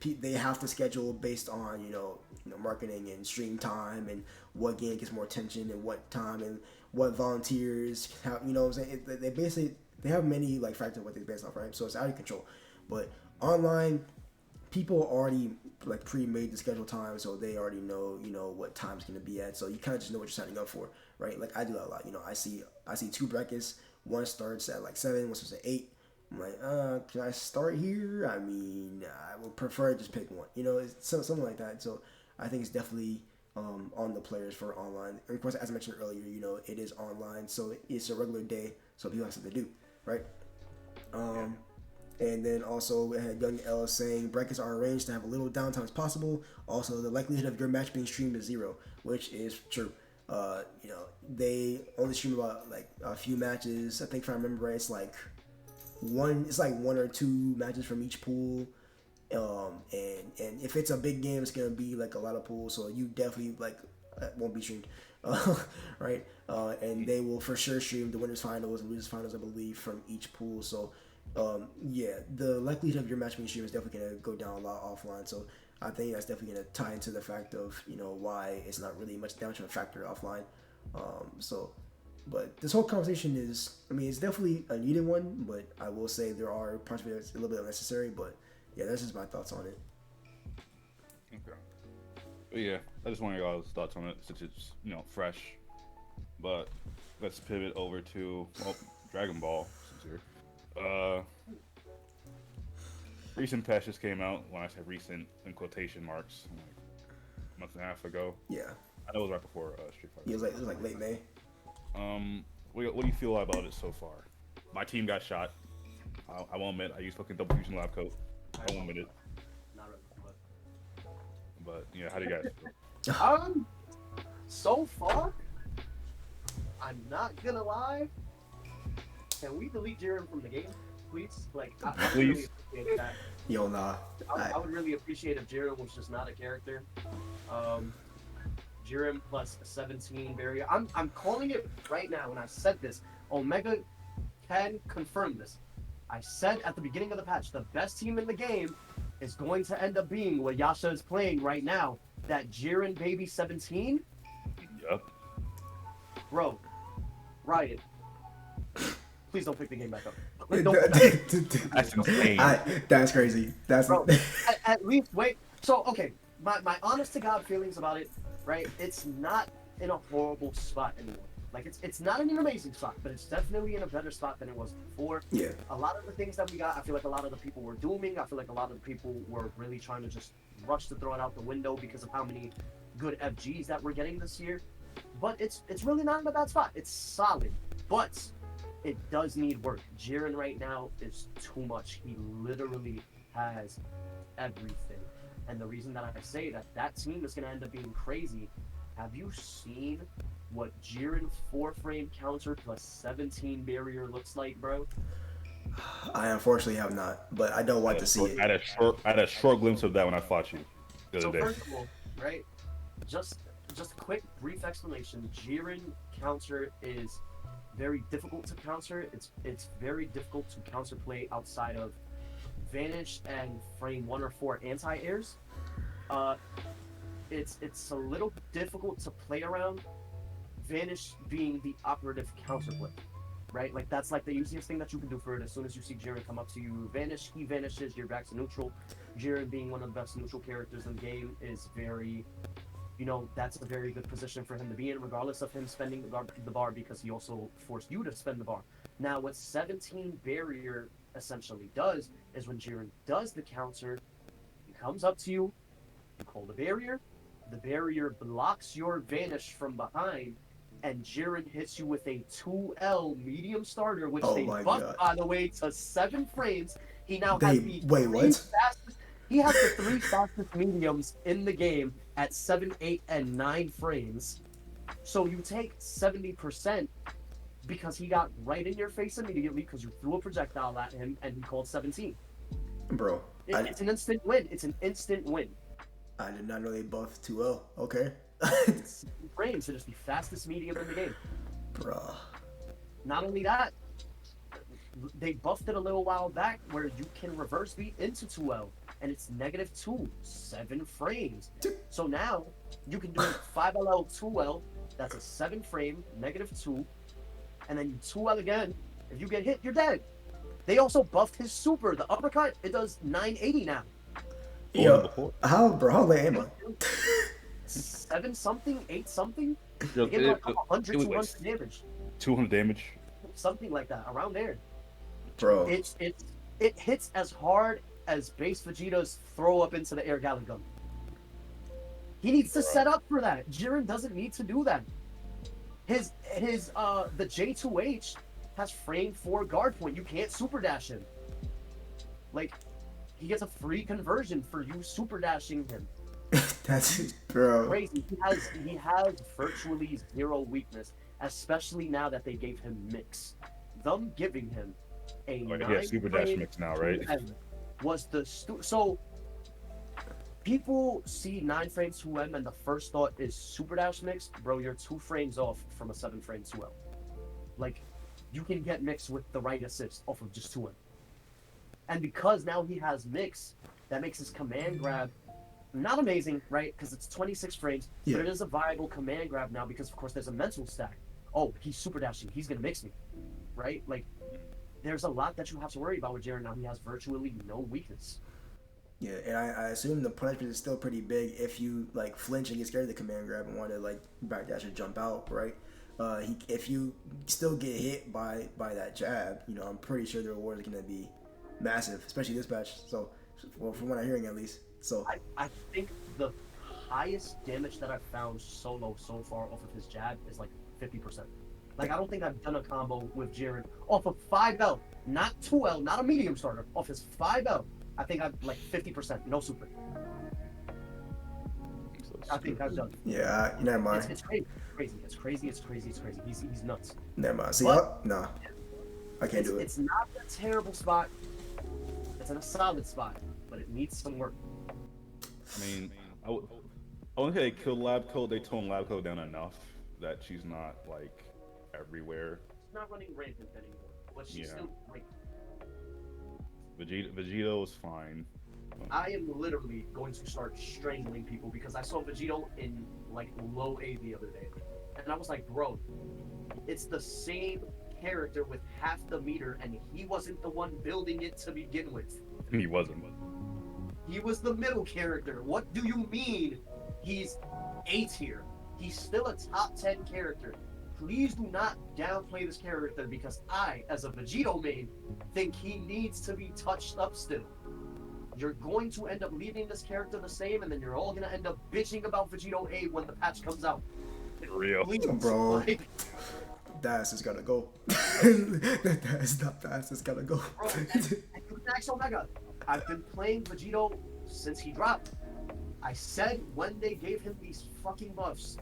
they have to schedule based on, you know, marketing and stream time and what game gets more attention and what time and what volunteers have, you know what I'm saying? They have many like factors what they based off, right? So it's out of control. But online, people already like pre-made the schedule time, so they already know, you know, what time's gonna be at. So you kind of just know what you're signing up for, right? Like I do that a lot. You know, I see 2 brackets. One starts at like 7, one starts at 8. I'm like, can I start here? I mean, I would prefer to just pick one. You know, it's something like that. So I think it's definitely on the players for online. Of course, as I mentioned earlier, you know, it is online, so it's a regular day, so people have something to do, right? And then also we had Young L saying brackets are arranged to have a little downtime as possible. Also, the likelihood of your match being streamed is 0, which is true. You know, they only stream about like a few matches. I think if I remember right, it's like 1 or 2 matches from each pool. And if it's a big game, it's gonna be like a lot of pools, so you definitely like won't be streamed. right? And they will for sure stream the winners finals and losers finals, I believe, from each pool. So, yeah, the likelihood of your matchmaking stream is definitely gonna go down a lot offline. So I think that's definitely gonna tie into the fact of why it's not really much of a factor offline. So, but this whole conversation is, I mean, it's definitely a needed one, but I will say there are parts of it that's a little bit unnecessary. But yeah, that's just my thoughts on it. Okay. But yeah, I just wanted y'all's thoughts on it since it's fresh. But let's pivot over to Dragon Ball since you're recent patch just came out. When I say recent, in quotation marks, like a month and a half ago. Yeah. I know it was right before Street Fighter. Yeah, it was like late May. What do you feel about it so far? My team got shot. I won't admit I used fucking double fusion lab coat. I won't admit it. Not really, But yeah, how do you guys feel? So far, I'm not gonna lie. Can we delete Jiren from the game, please? Like, I would really appreciate that. Yo, nah. I would really appreciate if Jiren was just not a character. Jiren plus 17 barrier. I'm calling it right now, and I said this. Omega can confirm this. I said at the beginning of the patch, the best team in the game is going to end up being what Yasha is playing right now. That Jiren baby 17. Yup. Bro, Riot. Please don't pick the game back up. That's insane. That's crazy. That's bro. At least wait. So okay, my honest to God feelings about it, right? It's not in a horrible spot anymore. Like it's not in an amazing spot, but it's definitely in a better spot than it was before. Yeah. A lot of the things that we got, I feel like a lot of the people were dooming. I feel like a lot of the people were really trying to just rush to throw it out the window because of how many good FGs that we're getting this year. But it's really not in a bad spot. It's solid, but it does need work. Jiren right now is too much. He literally has everything. And the reason that I say that team is going to end up being crazy, have you seen what Jiren 4-frame counter plus 17 barrier looks like, bro? I unfortunately have not, but I don't want to see it. I had a short glimpse of that when I fought you the other day. First of all, right, just a quick brief explanation. Jiren counter is very difficult to counter. It's very difficult to counterplay outside of Vanish and frame 1 or 4 anti-airs. It's a little difficult to play around. Vanish being the operative counterplay, right? Like that's like the easiest thing that you can do for it. As soon as you see Jiren come up to you, Vanish, he vanishes, you're back to neutral. Jiren being one of the best neutral characters in the game is very, that's a very good position for him to be in, regardless of him spending the bar, because he also forced you to spend the bar. Now, what 17 barrier essentially does is when Jiren does the counter, he comes up to you, you call the barrier blocks your Vanish from behind, and Jiren hits you with a 2L medium starter, which they buffed, by the way, to 7 frames. He now has the he has the 3 fastest mediums in the game at 7, 8, and 9 frames. So you take 70% because he got right in your face immediately because you threw a projectile at him and he called 17. Bro, it's an instant win. It's an instant win. I did not know they buffed 2L. Okay. Frames, it is the fastest medium in the game. Bruh. Not only that, they buffed it a little while back where you can reverse beat into 2L, and it's -2, 7 frames. So now you can do 5LL 2L, that's a 7 frame, -2, and then you 2L again. If you get hit, you're dead. They also buffed his super, the uppercut, it does 980 now. Yo, how late am I? 7 something, 8 something. Yo, They give like 100, 200 damage. 200 damage. Something like that, around there. Bro. It hits as hard as base Vegeta's throw up into the air Gallon gun. He needs to set up for that. Jiren doesn't need to do that. The J2H has frame 4 guard point. You can't super dash him. Like, he gets a free conversion for you super dashing him. That's bro. Crazy. He has virtually 0 weakness, especially now that they gave him mix. Them giving him a super dash mix now, right? Was the so People see 9 frames 2M and the first thought is super dash mix. Bro, you're 2 frames off from a 7 frame 2L. Like, you can get mix with the right assist off of just 2M. And because now he has mix, that makes his command grab not amazing, right? Because it's 26 frames, but it is a viable command grab now because, of course, there's a mental stack. Oh, he's super dashing. He's going to mix me, right? Like, there's a lot that you have to worry about with Jaren now. He has virtually no weakness. Yeah, and I assume the punishment is still pretty big if you like flinch and get scared of the command grab and want to like backdash or jump out, right? If you still get hit by that jab, you know, I'm pretty sure the reward is gonna be massive, especially this patch. So, well, from what I'm hearing at least. So I think the highest damage that I've found solo so far off of his jab is like 50%. Like, I don't think I've done a combo with Jaren off of 5L, not 2L, not a medium starter, off his 5L. I think I've like 50%, no super. I think I've done. Yeah, never mind. It's crazy. It's crazy. He's nuts. Never mind. See, no, I can't do it. It's not a terrible spot. It's in a solid spot, but it needs some work. I mean, I wouldn't say they killed Lab Code. They toned Lab Code down enough that she's not like everywhere. She's not running rampant anymore, but she's still like. Vegito is fine. I am literally going to start strangling people because I saw Vegito in like low A the other day, and I was like, bro, it's the same character with half the meter, and he wasn't the one building it to begin with. He wasn't. He was the middle character. What do you mean he's A tier? He's still a top 10 character. Please do not downplay this character because I, as a Vegito main, think he needs to be touched up still. You're going to end up leaving this character the same, and then you're all going to end up bitching about Vegito A when the patch comes out. Real. Please, bro. Like, That's just gotta go. That's not fast. It's gotta go. bro, and Max Omega, I've been playing Vegito since he dropped. I said when they gave him these fucking buffs,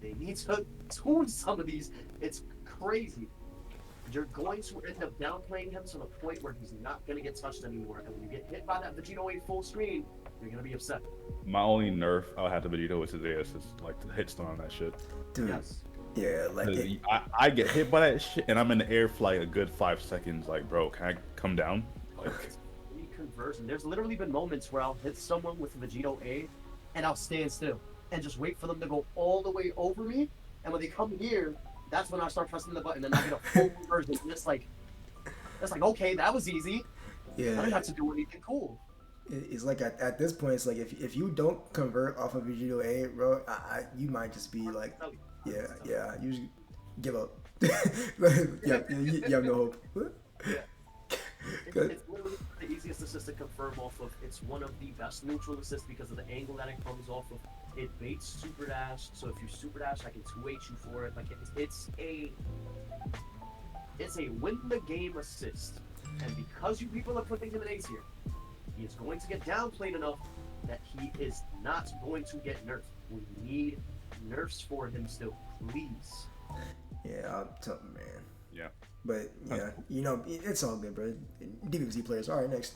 they need to tune some of these. It's crazy. You're going to end up downplaying him to the point where he's not going to get touched anymore. And when you get hit by that Vegito 8 full screen, you're going to be upset. My only nerf I'll have to Vegito is his assist, like the hit stun on that shit. Dude. Yes. Yeah, like it, I get hit by that shit and I'm in the air for like a good 5 seconds. Like, bro, can I come down? Like, Reconversion. There's literally been moments where I'll hit someone with Vegito A and I'll stand still and just wait for them to go all the way over me. And when they come here, that's when I start pressing the button and I get a full conversion. And it's like, okay, that was easy. yeah. I didn't have to do anything cool. It's like at this point, it's like if you don't convert off of Vegito A, bro, you might just be like, yeah, you just give up. you have no hope. Yeah. It's literally the easiest assist to confirm off of. It's one of the best neutral assists because of the angle that it comes off of. It baits super dash, so if you super dash, I can 2H you for it. Like it's a win the game assist, and because you people are putting him in A tier, he is going to get downplayed enough that he is not going to get nerfed. We need nerfs for him still, please. Yeah, I'm telling man. yeah. But yeah, you know, it's all good, bro. DBFZ players. All right, next.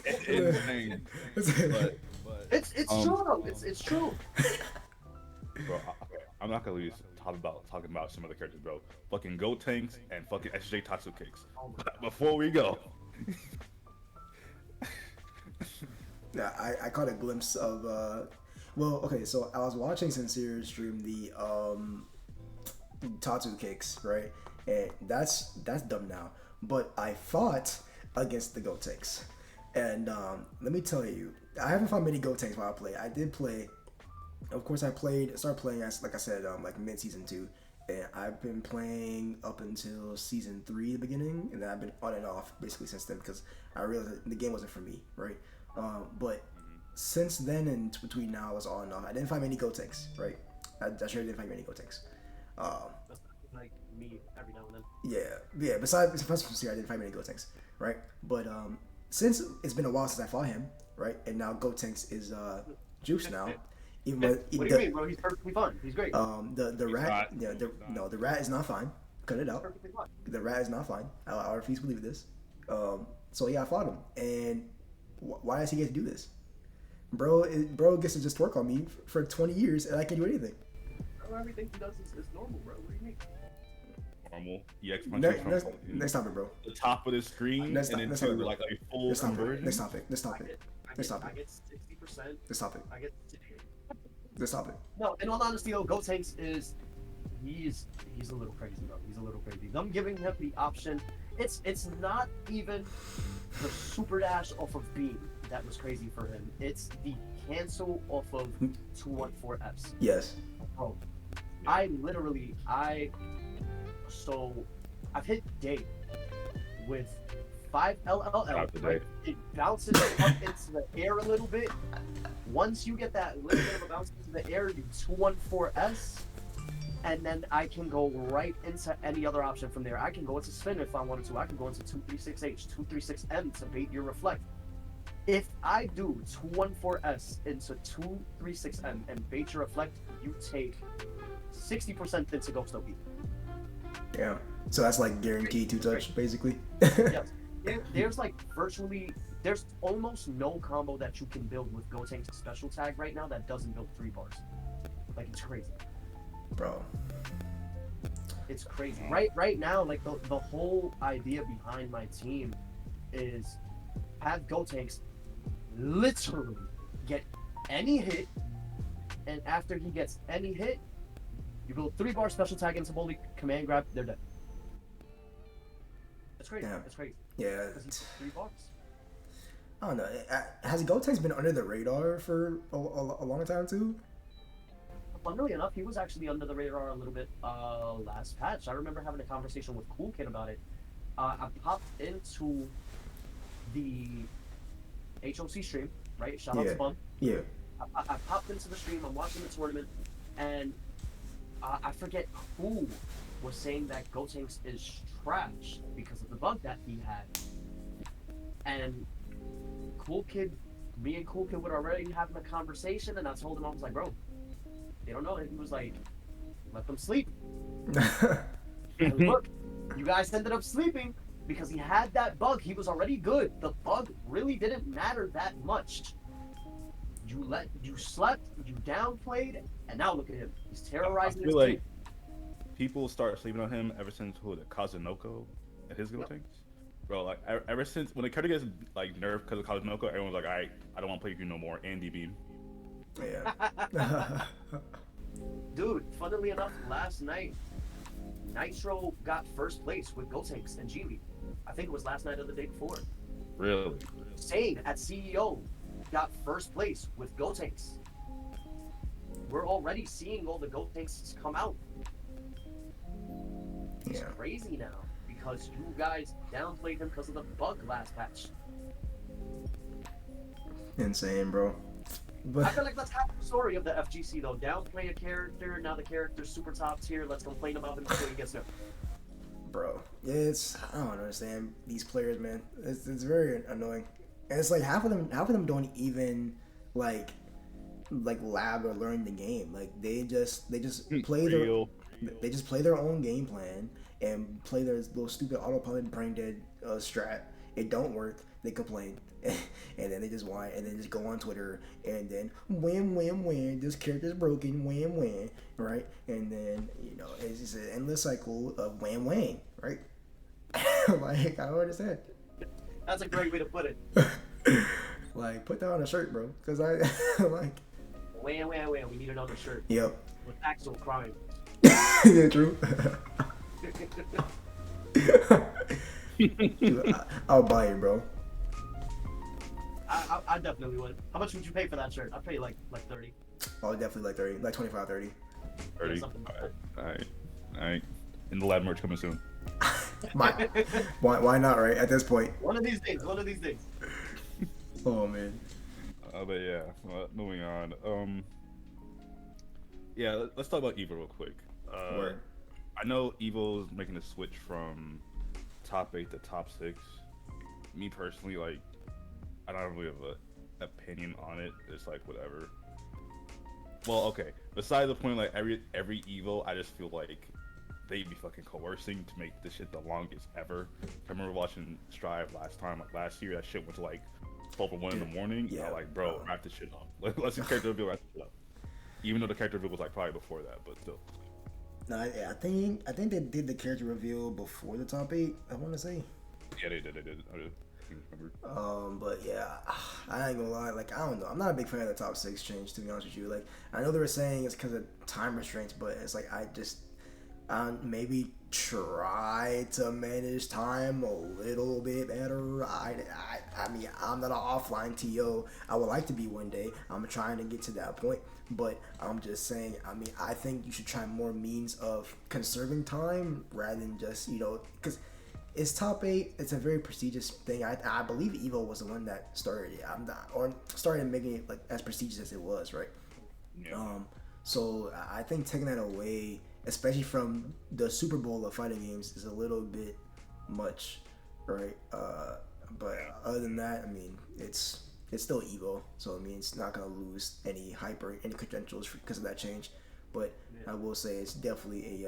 It's insane. But It's true though. It's true. bro, I'm not gonna leave talking about some other characters, bro. Fucking Go Tanks and fucking SJ Tatsu Cakes. Before we go. Yeah, I caught a glimpse of well, okay, so I was watching Sincere stream the Tatsu Cakes, right? And that's dumb now. But I fought against the Goat Tanks. And let me tell you, I haven't fought many Goat Tanks while I play. I did play, of course I started playing as, like I said, like mid-season 2. And I've been playing up until season 3, the beginning, and then I've been on and off basically since then because I realized that the game wasn't for me, right? But since then and between now, I was on and off. I didn't find many Goat Tanks, right? I sure didn't find many Goat Tanks. That's like me every now and then. Yeah. Besides I didn't find many Goat Tanks, right? But since it's been a while since I fought him, right? And now Goat Tanks is juice now. Even what do you mean, bro? He's perfectly fine. He's great. The rat, the rat is not fine. Cut it out. Perfectly fine. The rat is not fine. I refuse to believe this. So yeah, I fought him, and why does he get to do this? Bro gets to just twerk on me for 20 years and I can't do anything. Bro, everything he does is normal, bro. What do you mean? Normal. EX punches Next topic, bro. the top of the screen Next and topic, into bro. like a full Next topic. conversion. Next topic. Next topic. Next I topic. get 60%. Next topic. I get. Next topic. No, in all honesty, though, Gotenks is he's a little crazy, bro. He's a little crazy. Them giving him the option, it's not even the super dash off of Beam that was crazy for him. It's the cancel off of 214Fs. Yes. Bro, I've hit day with 5 LLL, right? It bounces up into the air a little bit. Once you get that little bit of a bounce into the air, you 214S, and then I can go right into any other option from there. I can go into spin if I wanted to. I can go into 236H, 236M to bait your reflect. If I do 214S into 236M and bait your reflect, you take 60% into Ghost OP. Yeah. So that's like guaranteed 2-touch, basically. Yes. There's almost no combo that you can build with Gotenks special tag right now that doesn't build 3 bars. Like, it's crazy. Bro. It's crazy. Right now, like the whole idea behind my team is have Gotenks literally get any hit, and after he gets any hit, you build 3-bar special tag into Bully, command grab, they're dead. It's crazy. Yeah. It's crazy. Yeah. Because he's 3 bars. I don't know. Has Gotenks been under the radar for a long time too? Funnily enough, he was actually under the radar a little bit last patch. I remember having a conversation with Cookin about it. I popped into the HOC stream, right? Shout out to Bum. Yeah. I popped into the stream. I'm watching the tournament, and I forget who was saying that Gotenks is trash because of the bug that he had. And me and Cool Kid were already having a conversation, and I told him, I was like, bro, they don't know. And he was like, let them sleep. And look, you guys ended up sleeping because he had that bug. He was already good. The bug really didn't matter that much. You slept, you downplayed, and now look at him. He's terrorizing his team. People start sleeping on him ever since the Kazunoko and his Gotenks. Bro, like ever since when the character gets like nerfed because of Kazunoko, everyone's like, I don't want to play you no more. And DB. Yeah. Dude, funnily enough, last night, Nitro got first place with Gotenks and G-League. I think it was last night or the day before. Really? Sane at CEO got first place with Gotenks. We're already seeing all the Gotenks come out. It's crazy now because you guys downplayed him because of the bug last patch. Insane, bro. But I feel like that's half the story of the FGC though. Downplay a character, now the character's super top tier, let's complain about him until he gets nerfed. bro, I don't understand these players, man. It's very annoying. And it's like half of them don't even like lab or learn the game. Like they just play their own game plan and play their little stupid autopilot brain dead strat. It don't work. They complain, and then they just whine, and then just go on Twitter, and then wham, this character's broken, wham, right? And then it's just an endless cycle of wham, right? Like I don't understand. That's a great way to put it. Like put that on a shirt, bro, because I like. Wham, we need another shirt. Yep. With actual crime. Yeah, true. Dude, I'll buy it, bro. I definitely would. How much would you pay for that shirt? I'd pay like 30. Oh, definitely like 30, like 25, 30. 30. Yeah, something like that. All right. In the lab merch coming soon. Why not, right? At this point. One of these days. Oh man. But yeah, moving on. Yeah, let's talk about Evo real quick. Word. I know Evo's making a switch from top 8 to top 6. Me personally, like, I don't really have an opinion on it. It's like whatever. Well, okay. Besides the point, like every Evo, I just feel like they'd be fucking coercing to make this shit the longest ever. I remember watching Strive last year. That shit went to like 12 or 1 in the morning, Yeah. I'm like, bro, wrap this shit up. Let's see character reveal, wrap this shit up. Even though the character reveal was like probably before that, but still. No, I think they did the character reveal before the top 8. I want to say. Yeah, they did. I can't remember. But yeah, I ain't gonna lie. Like, I don't know. I'm not a big fan of the top 6 change, to be honest with you. Like, I know they were saying it's because of time restraints, but it's like I just maybe try to manage time a little bit better. I mean, I'm not an offline TO. I would like to be one day. I'm trying to get to that point, but I'm just saying. I mean, I think you should try more means of conserving time rather than just because it's top 8. It's a very prestigious thing. I believe Evo was the one that started it. Started making it like as prestigious as it was, right? Yeah. So I think taking that away, especially from the Super Bowl of fighting games, is a little bit much, right? But other than that, I mean, it's still Evo, so I mean, it's not gonna lose any hype or any credentials because of that change. But I will say it's definitely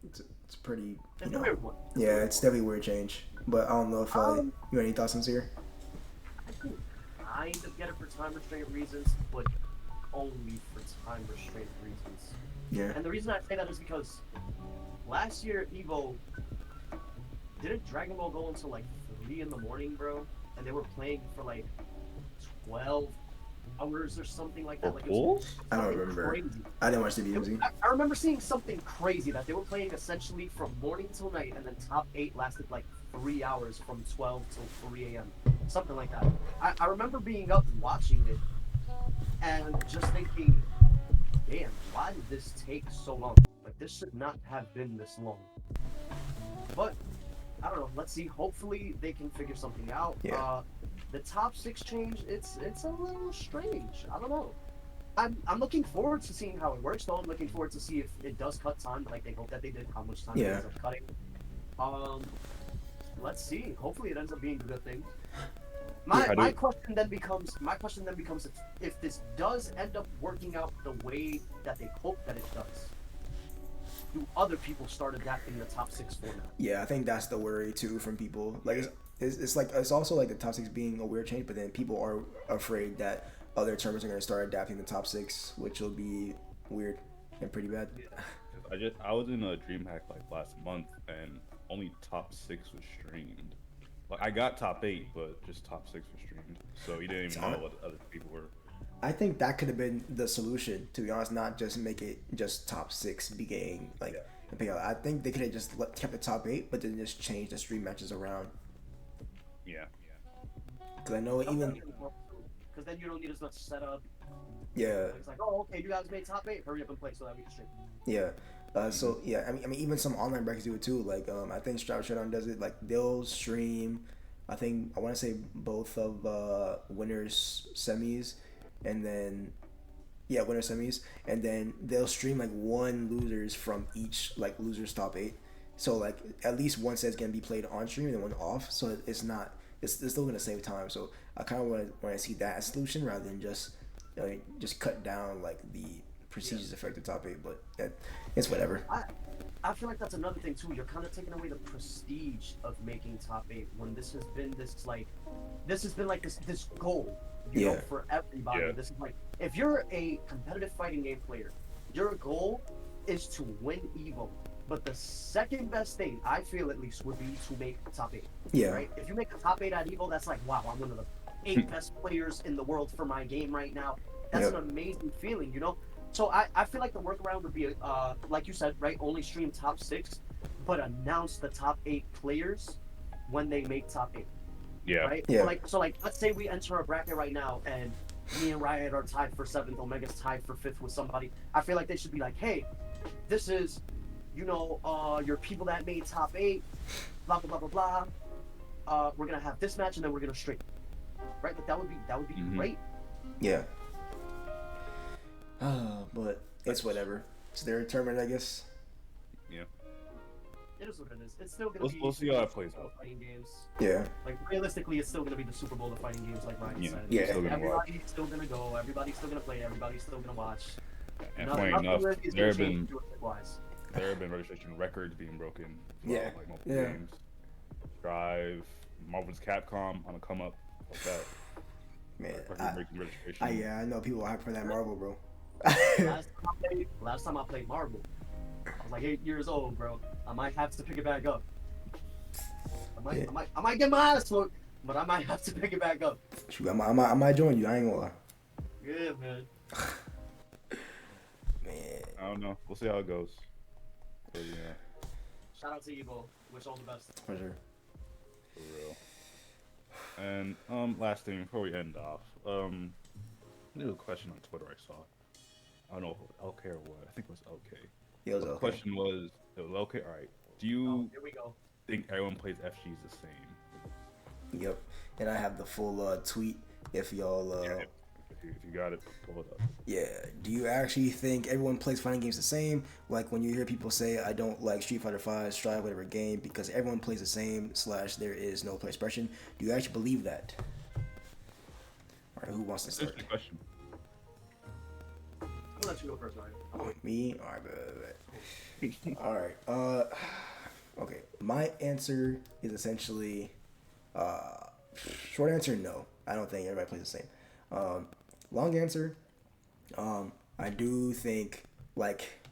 it's pretty. Yeah, it's definitely a weird change. But I don't know if you have any thoughts on this here. I can kind of get it for time restraint reasons, but only for time restraint reasons. Yeah. And the reason I say that is because last year at Evo, didn't Dragon Ball go until like 3 in the morning, bro? And they were playing for like 12 hours or something like that. Like, it was I don't remember. crazy. I didn't watch the BMZ. I remember seeing something crazy that they were playing essentially from morning till night, and then top 8 lasted like 3 hours from 12 till 3 a.m. Something like that. I remember being up watching it and just thinking, damn, why did this take so long? Like, this should not have been this long. But I don't know. Let's see. Hopefully they can figure something out. Yeah. The top 6 change, it's a little strange. I don't know. I'm looking forward to seeing how it works, though. I'm looking forward to see if it does cut time, like they hope that they did, how much time it ends up cutting. Let's see. Hopefully it ends up being a good thing. My question then becomes if this does end up working out the way that they hope that it does, do other people start adapting the top 6 format? Yeah, I think that's the worry too from people. Like it's also like the top 6 being a weird change, but then people are afraid that other tournaments are going to start adapting the top 6, which will be weird and pretty bad. I was in a DreamHack like last month, and only top 6 was streamed. Like, I got top 8, but just top 6 was streamed, so you didn't even know what other people were. I think that could have been the solution, to be honest. Not just make it just top 6 beginning I think they could have just kept the top 8, but then just change the stream matches around. Yeah. Because I know even. Because then you don't need as much setup. Yeah. It's like, oh, okay, you guys made top 8. Hurry up and play so that we can stream. Yeah. So yeah, I mean, even some online brackets do it too. Like, I think Strap Showdown does it. Like, they'll stream. I want to say both of winners semis, and then winners semis, and then they'll stream like one losers from each like losers top 8. So like at least one set's gonna be played on stream and then one off. So it's still gonna save time. So I kind of want to see that as a solution rather than just cut down like the prestigious effect of top 8, but it's whatever. I feel like that's another thing too. You're kind of taking away the prestige of making top 8 when this has been this goal, you know, for everybody. Yeah. This is like, if you're a competitive fighting game player, your goal is to win Evo. But the second best thing, I feel at least, would be to make top 8. Yeah. Right? If you make the top 8 at Evo, that's like, wow, I'm one of the 8 best players in the world for my game right now. That's an amazing feeling, you know? So I feel like the workaround would be, like you said, right, only stream top 6, but announce the top 8 players when they make top 8. Yeah. Right? Yeah. So let's say we enter a bracket right now, and me and Riot are tied for 7th, Omega's tied for 5th with somebody. I feel like they should be like, hey, this is, you know, your people that made top 8, blah, blah, blah, blah, blah. We're going to have this match, and then we're going to stream. Right? Like, that would be great. Yeah. But it's whatever. It's their tournament, I guess. Yeah. It is what it is. It's still gonna be. We'll see how it plays out. Fighting games. Yeah. Like, realistically, it's still gonna be the Super Bowl of fighting games, like Ryan said. Yeah. Everybody's still gonna go. Everybody's still gonna play. Everybody's still gonna watch. And funny enough, there have been registration records being broken. Yeah. Like multiple games. Drive, Marvel's Capcom on a come up What's that? Man, American registration. yeah, I know people are hyped for that Marvel, bro. Last time I played Marvel, I was like 8 years old, bro. I might have to pick it back up. I might get my ass whooped, but I might have to pick it back up. Shoot, I might join you. I ain't gonna lie. Yeah, man. Man. I don't know. We'll see how it goes. But yeah, Shout out to Evo. Wish all the best. For sure. for real. And last thing before we end off, there was a question on Twitter I saw. I don't know if it was LK or what. I think it was LK. Yeah, it was The okay. question was, it was LK. All right. Do Oh, you here we go. think everyone plays FGs the same? Yep. And I have the full tweet if y'all Yeah, if you got it, pull it up. yeah. Do you actually think everyone plays fighting games the same? Like when you hear people say, I don't like Street Fighter 5, Strive, whatever game, because everyone plays the same / there is no player expression. Do you actually believe that? Alright, who wants to That's start? the question. I'll let you go first, Ryan. Me? Alright, Alright, okay. My answer is essentially short answer, no. I don't think everybody plays the same. Long answer, I do think like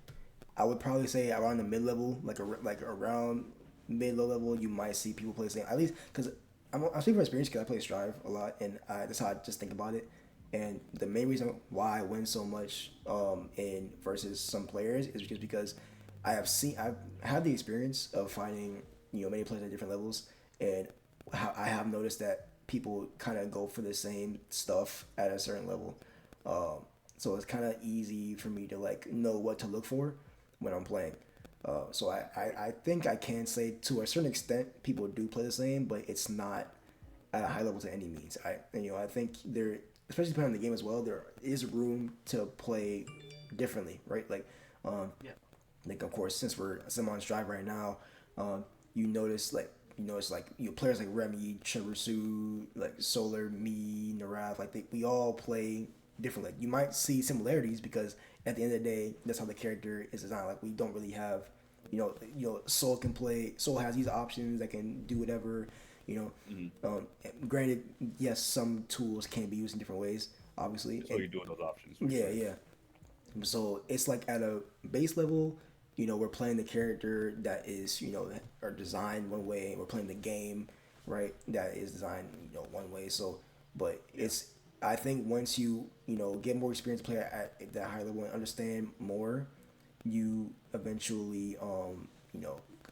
I would probably say around the mid level, like around mid low level, you might see people play the same. At least because I'm speaking from experience because I play Strive a lot, and that's how I just think about it. And the main reason why I win so much in versus some players is just because I've had the experience of finding many players at different levels, and I have noticed that people kind of go for the same stuff at a certain level. So it's kind of easy for me to like know what to look for when I'm playing. So I think I can say to a certain extent people do play the same, but it's not at a high level to any means. I think there, especially depending on the game as well, there is room to play differently, right? Like, Yeah. like of course since I'm on Strive right now, you notice players like Remy, Chirisu, like Solar, me, Narav, like we all play differently. Like, you might see similarities because at the end of the day, that's how the character is designed. Like we don't really have, Soul has these options that can do whatever, Granted, yes, some tools can be used in different ways, obviously. So you're doing those options. Yeah, yeah. So it's like at a base level, we're playing the character that is, are designed one way, and we're playing the game, right, that is designed, one way. So, but it's, I think once you, get more experience player at that high level and understand more, you eventually,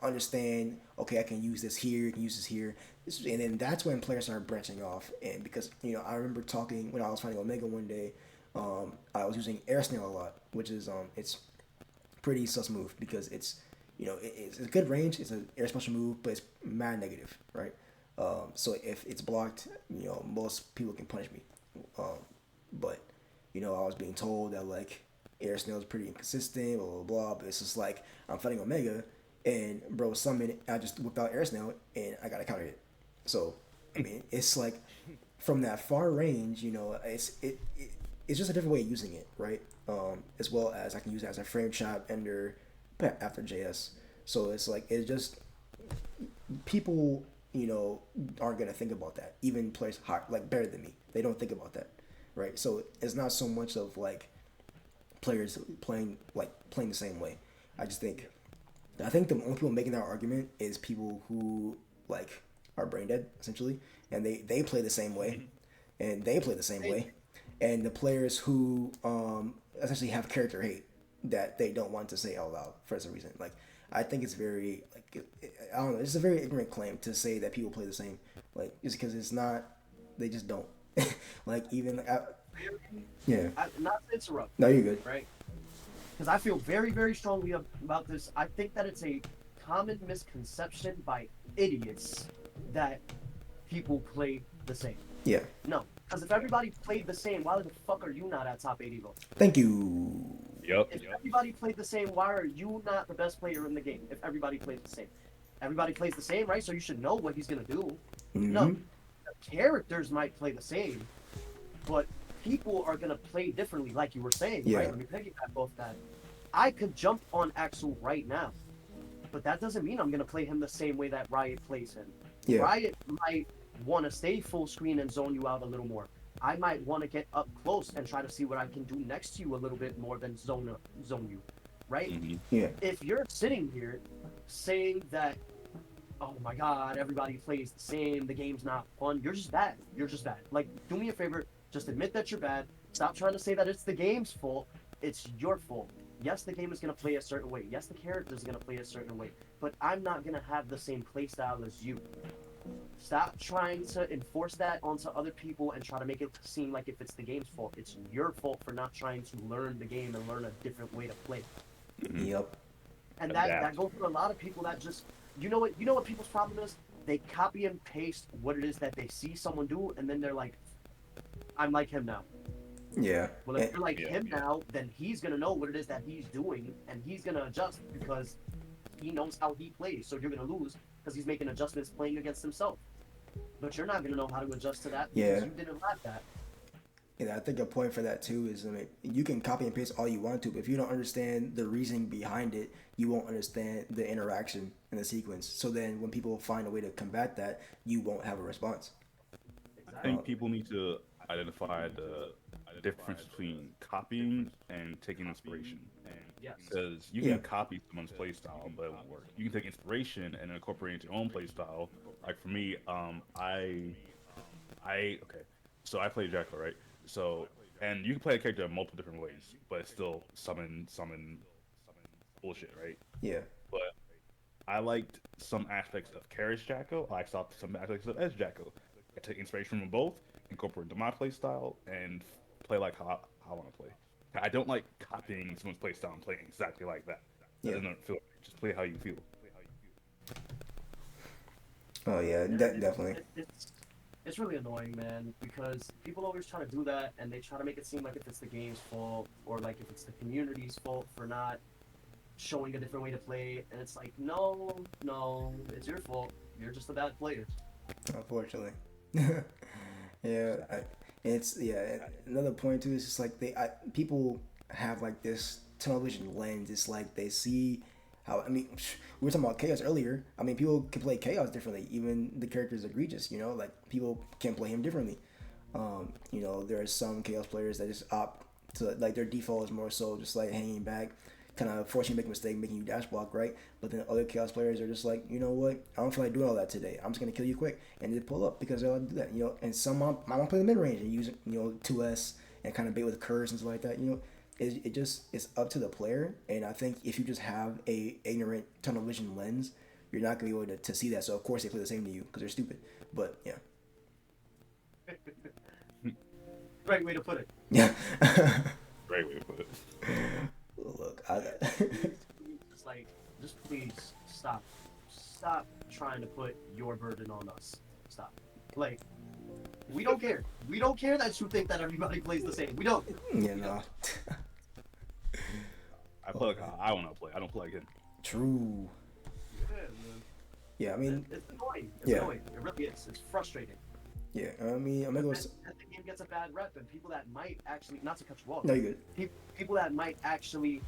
understand, okay, I can use this here, I can use this here. And then that's when players start branching off. And because, I remember talking when I was fighting Omega one day, I was using air snail a lot, which is, it's pretty sus move because it's, it's a good range, it's an air special move, but it's mad negative, right? So if it's blocked, most people can punish me. But, I was being told that, like, air snail is pretty inconsistent, blah, blah, blah, but it's just like, I'm fighting Omega, and bro, summon, I just whipped out air snail, and I gotta counter it. So, I mean, it's like, from that far range, it's just a different way of using it, right? As well as I can use it as a frame trap ender after JS. So it's like, it's just, people, aren't going to think about that. Even players like better than me, they don't think about that, right? So it's not so much of like players playing the same way. I think the only people making that argument is people who like are brain dead essentially, and they play the same way, and they play the same way, and the players who essentially have character hate that they don't want to say out loud for some reason. Like, I think it's very I don't know. It's a very ignorant claim to say that people play the same. Like, it's because it's not. They just don't. Like, even yeah. Not to interrupt. No, you're good. Right? Because I feel very, very strongly about this. I think that it's a common misconception by idiots that people play the same. Yeah. No, because if everybody played the same, why the fuck are you not at top 80 votes? Thank you. Yep. If everybody played the same, why are you not the best player in the game? If everybody plays the same, everybody plays the same, right? So you should know what he's gonna do. Mm-hmm. No, the characters might play the same, but people are gonna play differently, like you were saying, Yeah. right? Let me piggyback both that. I could jump on Axel right now, but that doesn't mean I'm gonna play him the same way that Riot plays him. Yeah. Riot might want to stay full screen and zone you out a little more. I might want to get up close and try to see what I can do next to you a little bit more than zone you, right? Mm-hmm. Yeah. If you're sitting here saying that, oh my god, everybody plays the same, the game's not fun, you're just bad. You're just bad. Like, do me a favor, just admit that you're bad. Stop trying to say that it's the game's fault. It's your fault. Yes, the game is going to play a certain way. Yes, the character is going to play a certain way. But I'm not going to have the same playstyle as you. Stop trying to enforce that onto other people and try to make it seem like if it's the game's fault. It's your fault for not trying to learn the game and learn a different way to play. Mm-hmm. Yep. And that goes for a lot of people that just, you know what people's problem is? They copy and paste what it is that they see someone do, and then they're like, I'm like him now. Yeah. Well, if you're like him now, then he's gonna know what it is that he's doing, and he's gonna adjust because he knows how he plays. So you're gonna lose because he's making adjustments playing against himself. But you're not gonna know how to adjust to that because you didn't have that. Yeah, I think a point for that too is, I mean, you can copy and paste all you want to, but if you don't understand the reasoning behind it, you won't understand the interaction and the sequence. So then when people find a way to combat that, you won't have a response. I think people need to identify the difference between copying and taking inspiration. Yes. Because you can copy someone's playstyle, but it won't work. You can take inspiration and incorporate it into your own playstyle. Like for me, okay. So I play Jacko, right? So, and you can play a character in multiple different ways, but it's still summon bullshit, right? Yeah. But I liked some aspects of Karis Jacko. I saw some aspects of S Jacko. I take inspiration from both, incorporate into my playstyle, and play like how I want to play. I don't like copying someone's playstyle and playing exactly like that. That doesn't feel right. Just play how you feel. Oh yeah, definitely. It's really annoying, man, because people always try to do that, and they try to make it seem like if it's the game's fault or like if it's the community's fault for not showing a different way to play, and it's like, no, it's your fault. You're just a bad player. Unfortunately. Another point too is just like people have like this television lens. It's like they see how, I mean, we were talking about chaos earlier. I mean, people can play chaos differently. Even the character is egregious, you know, like people can play him differently. You know, there are some chaos players that just opt to, like, their default is more so just like hanging back, kind of forcing you to make a mistake, making you dash block, right? But then other chaos players are just like, you know what, I don't feel like doing all that today. I'm just gonna kill you quick, and they pull up because they'll do that, you know. And some might play the mid range and use, you know, 2S and kind of bait with curves and stuff like that, you know. It's up to the player, and I think if you just have a ignorant tunnel vision lens, you're not gonna be able to see that. So of course they play the same to you because they're stupid. But yeah. Great way to put it. Yeah. Great way to put it. Look, just please stop trying to put your burden on us. Stop. Like, we don't care. We don't care that you think that everybody plays the same. We don't. Yeah, no. I play like how I want to play. I don't play like him. True. Yeah, man. Yeah, I mean, it's annoying. It's annoying. It really is. It's frustrating. Yeah, I mean, I'm gonna go. The game gets a bad rep, and people that might actually, not to cut you off. No, you're good. People that might actually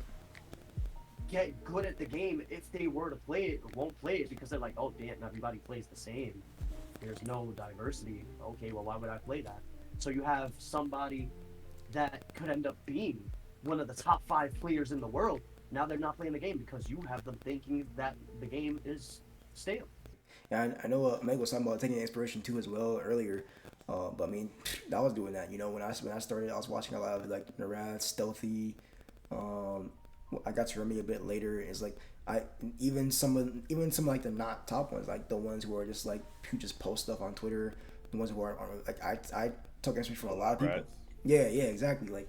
get good at the game, if they were to play it, won't play it because they're like, oh damn, everybody plays the same. There's no diversity. Okay, well, why would I play that? So you have somebody that could end up being one of the top 5 players in the world. Now they're not playing the game because you have them thinking that the game is stale. Yeah, I know Meg was talking about taking inspiration too as well earlier. But I mean, I was doing that. You know, when I started, I was watching a lot of like Narad, Stealthy. I got to Remy a bit later. It's like even some like the not top ones, like the ones who are just like who just post stuff on Twitter. The ones who are like I took inspiration from a lot of people. Yeah, exactly. Like,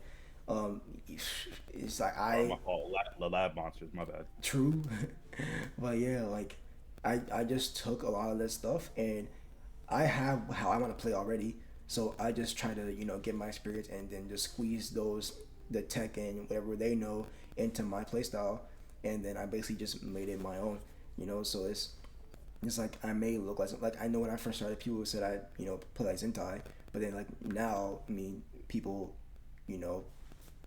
it's like my fault. The lab monsters. My bad. True, but yeah, like I just took a lot of this stuff and I have how I want to play already. So I just try to, you know, get my experience and then just squeeze the tech and whatever they know into my playstyle, and then I basically just made it my own, you know. So it's like I may look like I know when I first started, people said I, you know, play like Zentai, but then like now, I mean, people, you know,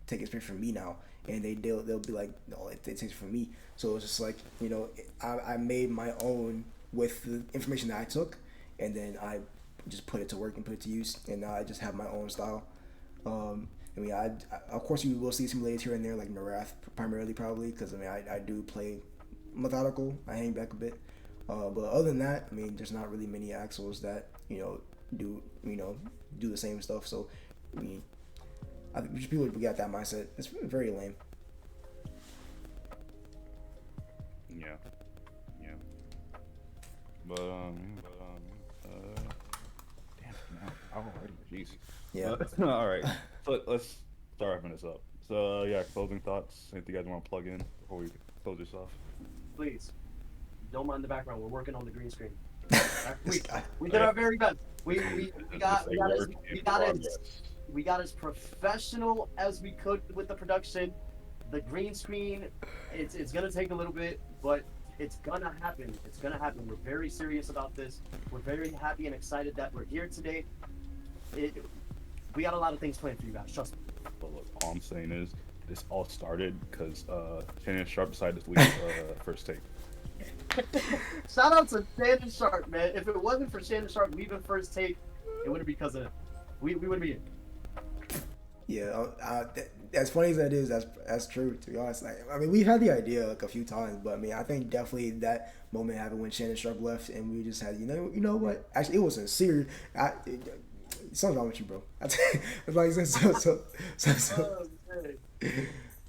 take inspiration from me now, and they'll be like, no, it takes from me. So it's just like, you know, I made my own with the information that I took, and then I just put it to work and put it to use, and now I just have my own style. I mean, I of course you will see some ladies here and there like Narath primarily probably because I mean I do play methodical. I hang back a bit, but other than that, I mean, there's not really many Axels that do do the same stuff. So I mean, I think people got that mindset. It's very lame. Yeah. But damn, now already, jeez. Yeah. All right. So let's start wrapping this up. So yeah, closing thoughts. Anything you guys want to plug in before we close this off? Please, don't mind the background. We're working on the green screen. This guy. We did our very best. We got Just say as work in we got as progress. we got as professional as we could with the production. The green screen, it's gonna take a little bit, but it's gonna happen. It's gonna happen. We're very serious about this. We're very happy and excited that we're here today. We got a lot of things planned for you guys. Trust me. But look, all I'm saying is this all started because Shannon Sharp decided to leave first take. Shout out to Shannon Sharp, man. If it wasn't for Shannon Sharp leaving first take, it wouldn't be because of him. We wouldn't be here. Yeah, as funny as that is, that's true. To be honest, like, I mean, we've had the idea like a few times, but I mean, I think definitely that moment happened when Shannon Sharp left, and we just had, you know what? Actually, it was sincere. Something's wrong with you, bro. It's like so. Oh, man.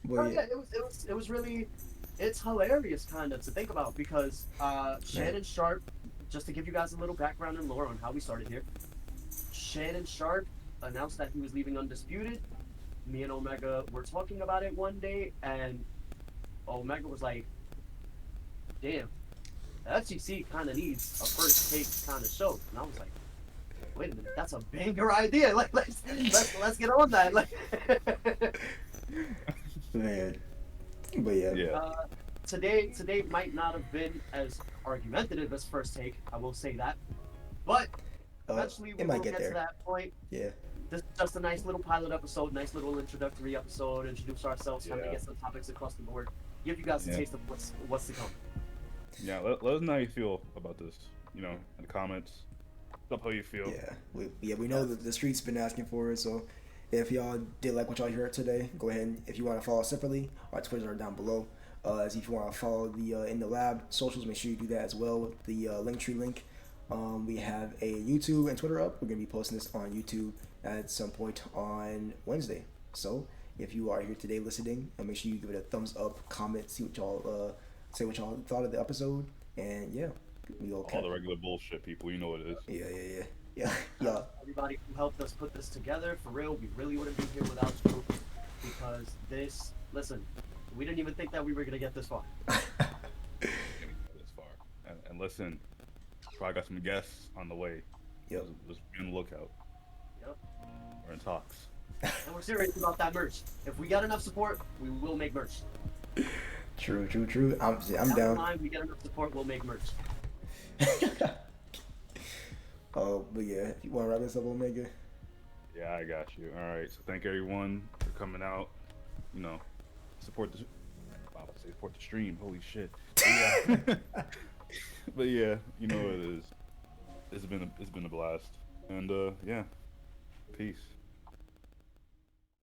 But Oh, yeah, yeah, it was really, it's hilarious kind of to think about because Shannon Sharp, just to give you guys a little background and lore on how we started here, Shannon Sharp announced that he was leaving Undisputed. Me and Omega were talking about it one day, and Omega was like, damn, FGC kind of needs a first take kind of show. And I was like, wait a minute, that's a banger idea. Like, let's get on that. Like, man. But yeah. Yeah. today might not have been as argumentative as first take. I will say that, but eventually we it will might get get to there. that point. Yeah. This is just a nice little pilot episode, nice little introductory episode, introduce ourselves, kind of Yeah. get some topics across the board, give you guys a Yeah. taste of what's to come. Yeah, let us know how you feel about this. In the comments. Up how you feel. Yeah, we know that the street's been asking for it. So if y'all did like what y'all heard today, go ahead and if you want to follow us separately, our Twitters are down below. As if you want to follow the In the Lab socials, make sure you do that as well with the Linktree link. We have a YouTube and Twitter up. We're gonna be posting this on YouTube at some point on Wednesday. So if you are here today listening, make sure you give it a thumbs up, comment, see what y'all say what y'all thought of the episode, and yeah, we all All the regular bullshit people, you know what it is. Yeah. Everybody who helped us put this together, for real, we really wouldn't be here without you, because listen, we didn't even think that we were gonna get this far. Getting this far. And listen, probably got some guests on the way. Yep. Just be on the lookout. Yep. We're in talks. And we're serious about that merch. If we got enough support, we will make merch. True. I'm Down down. the line, we get enough support, we'll make merch. Oh, but yeah, if you want to wrap this up, Omega. Yeah, I got you. All right. So thank everyone for coming out. Support the. Wow, I say support the stream. Holy shit. But yeah. But yeah, you know what it is. It's been a blast. And yeah, peace.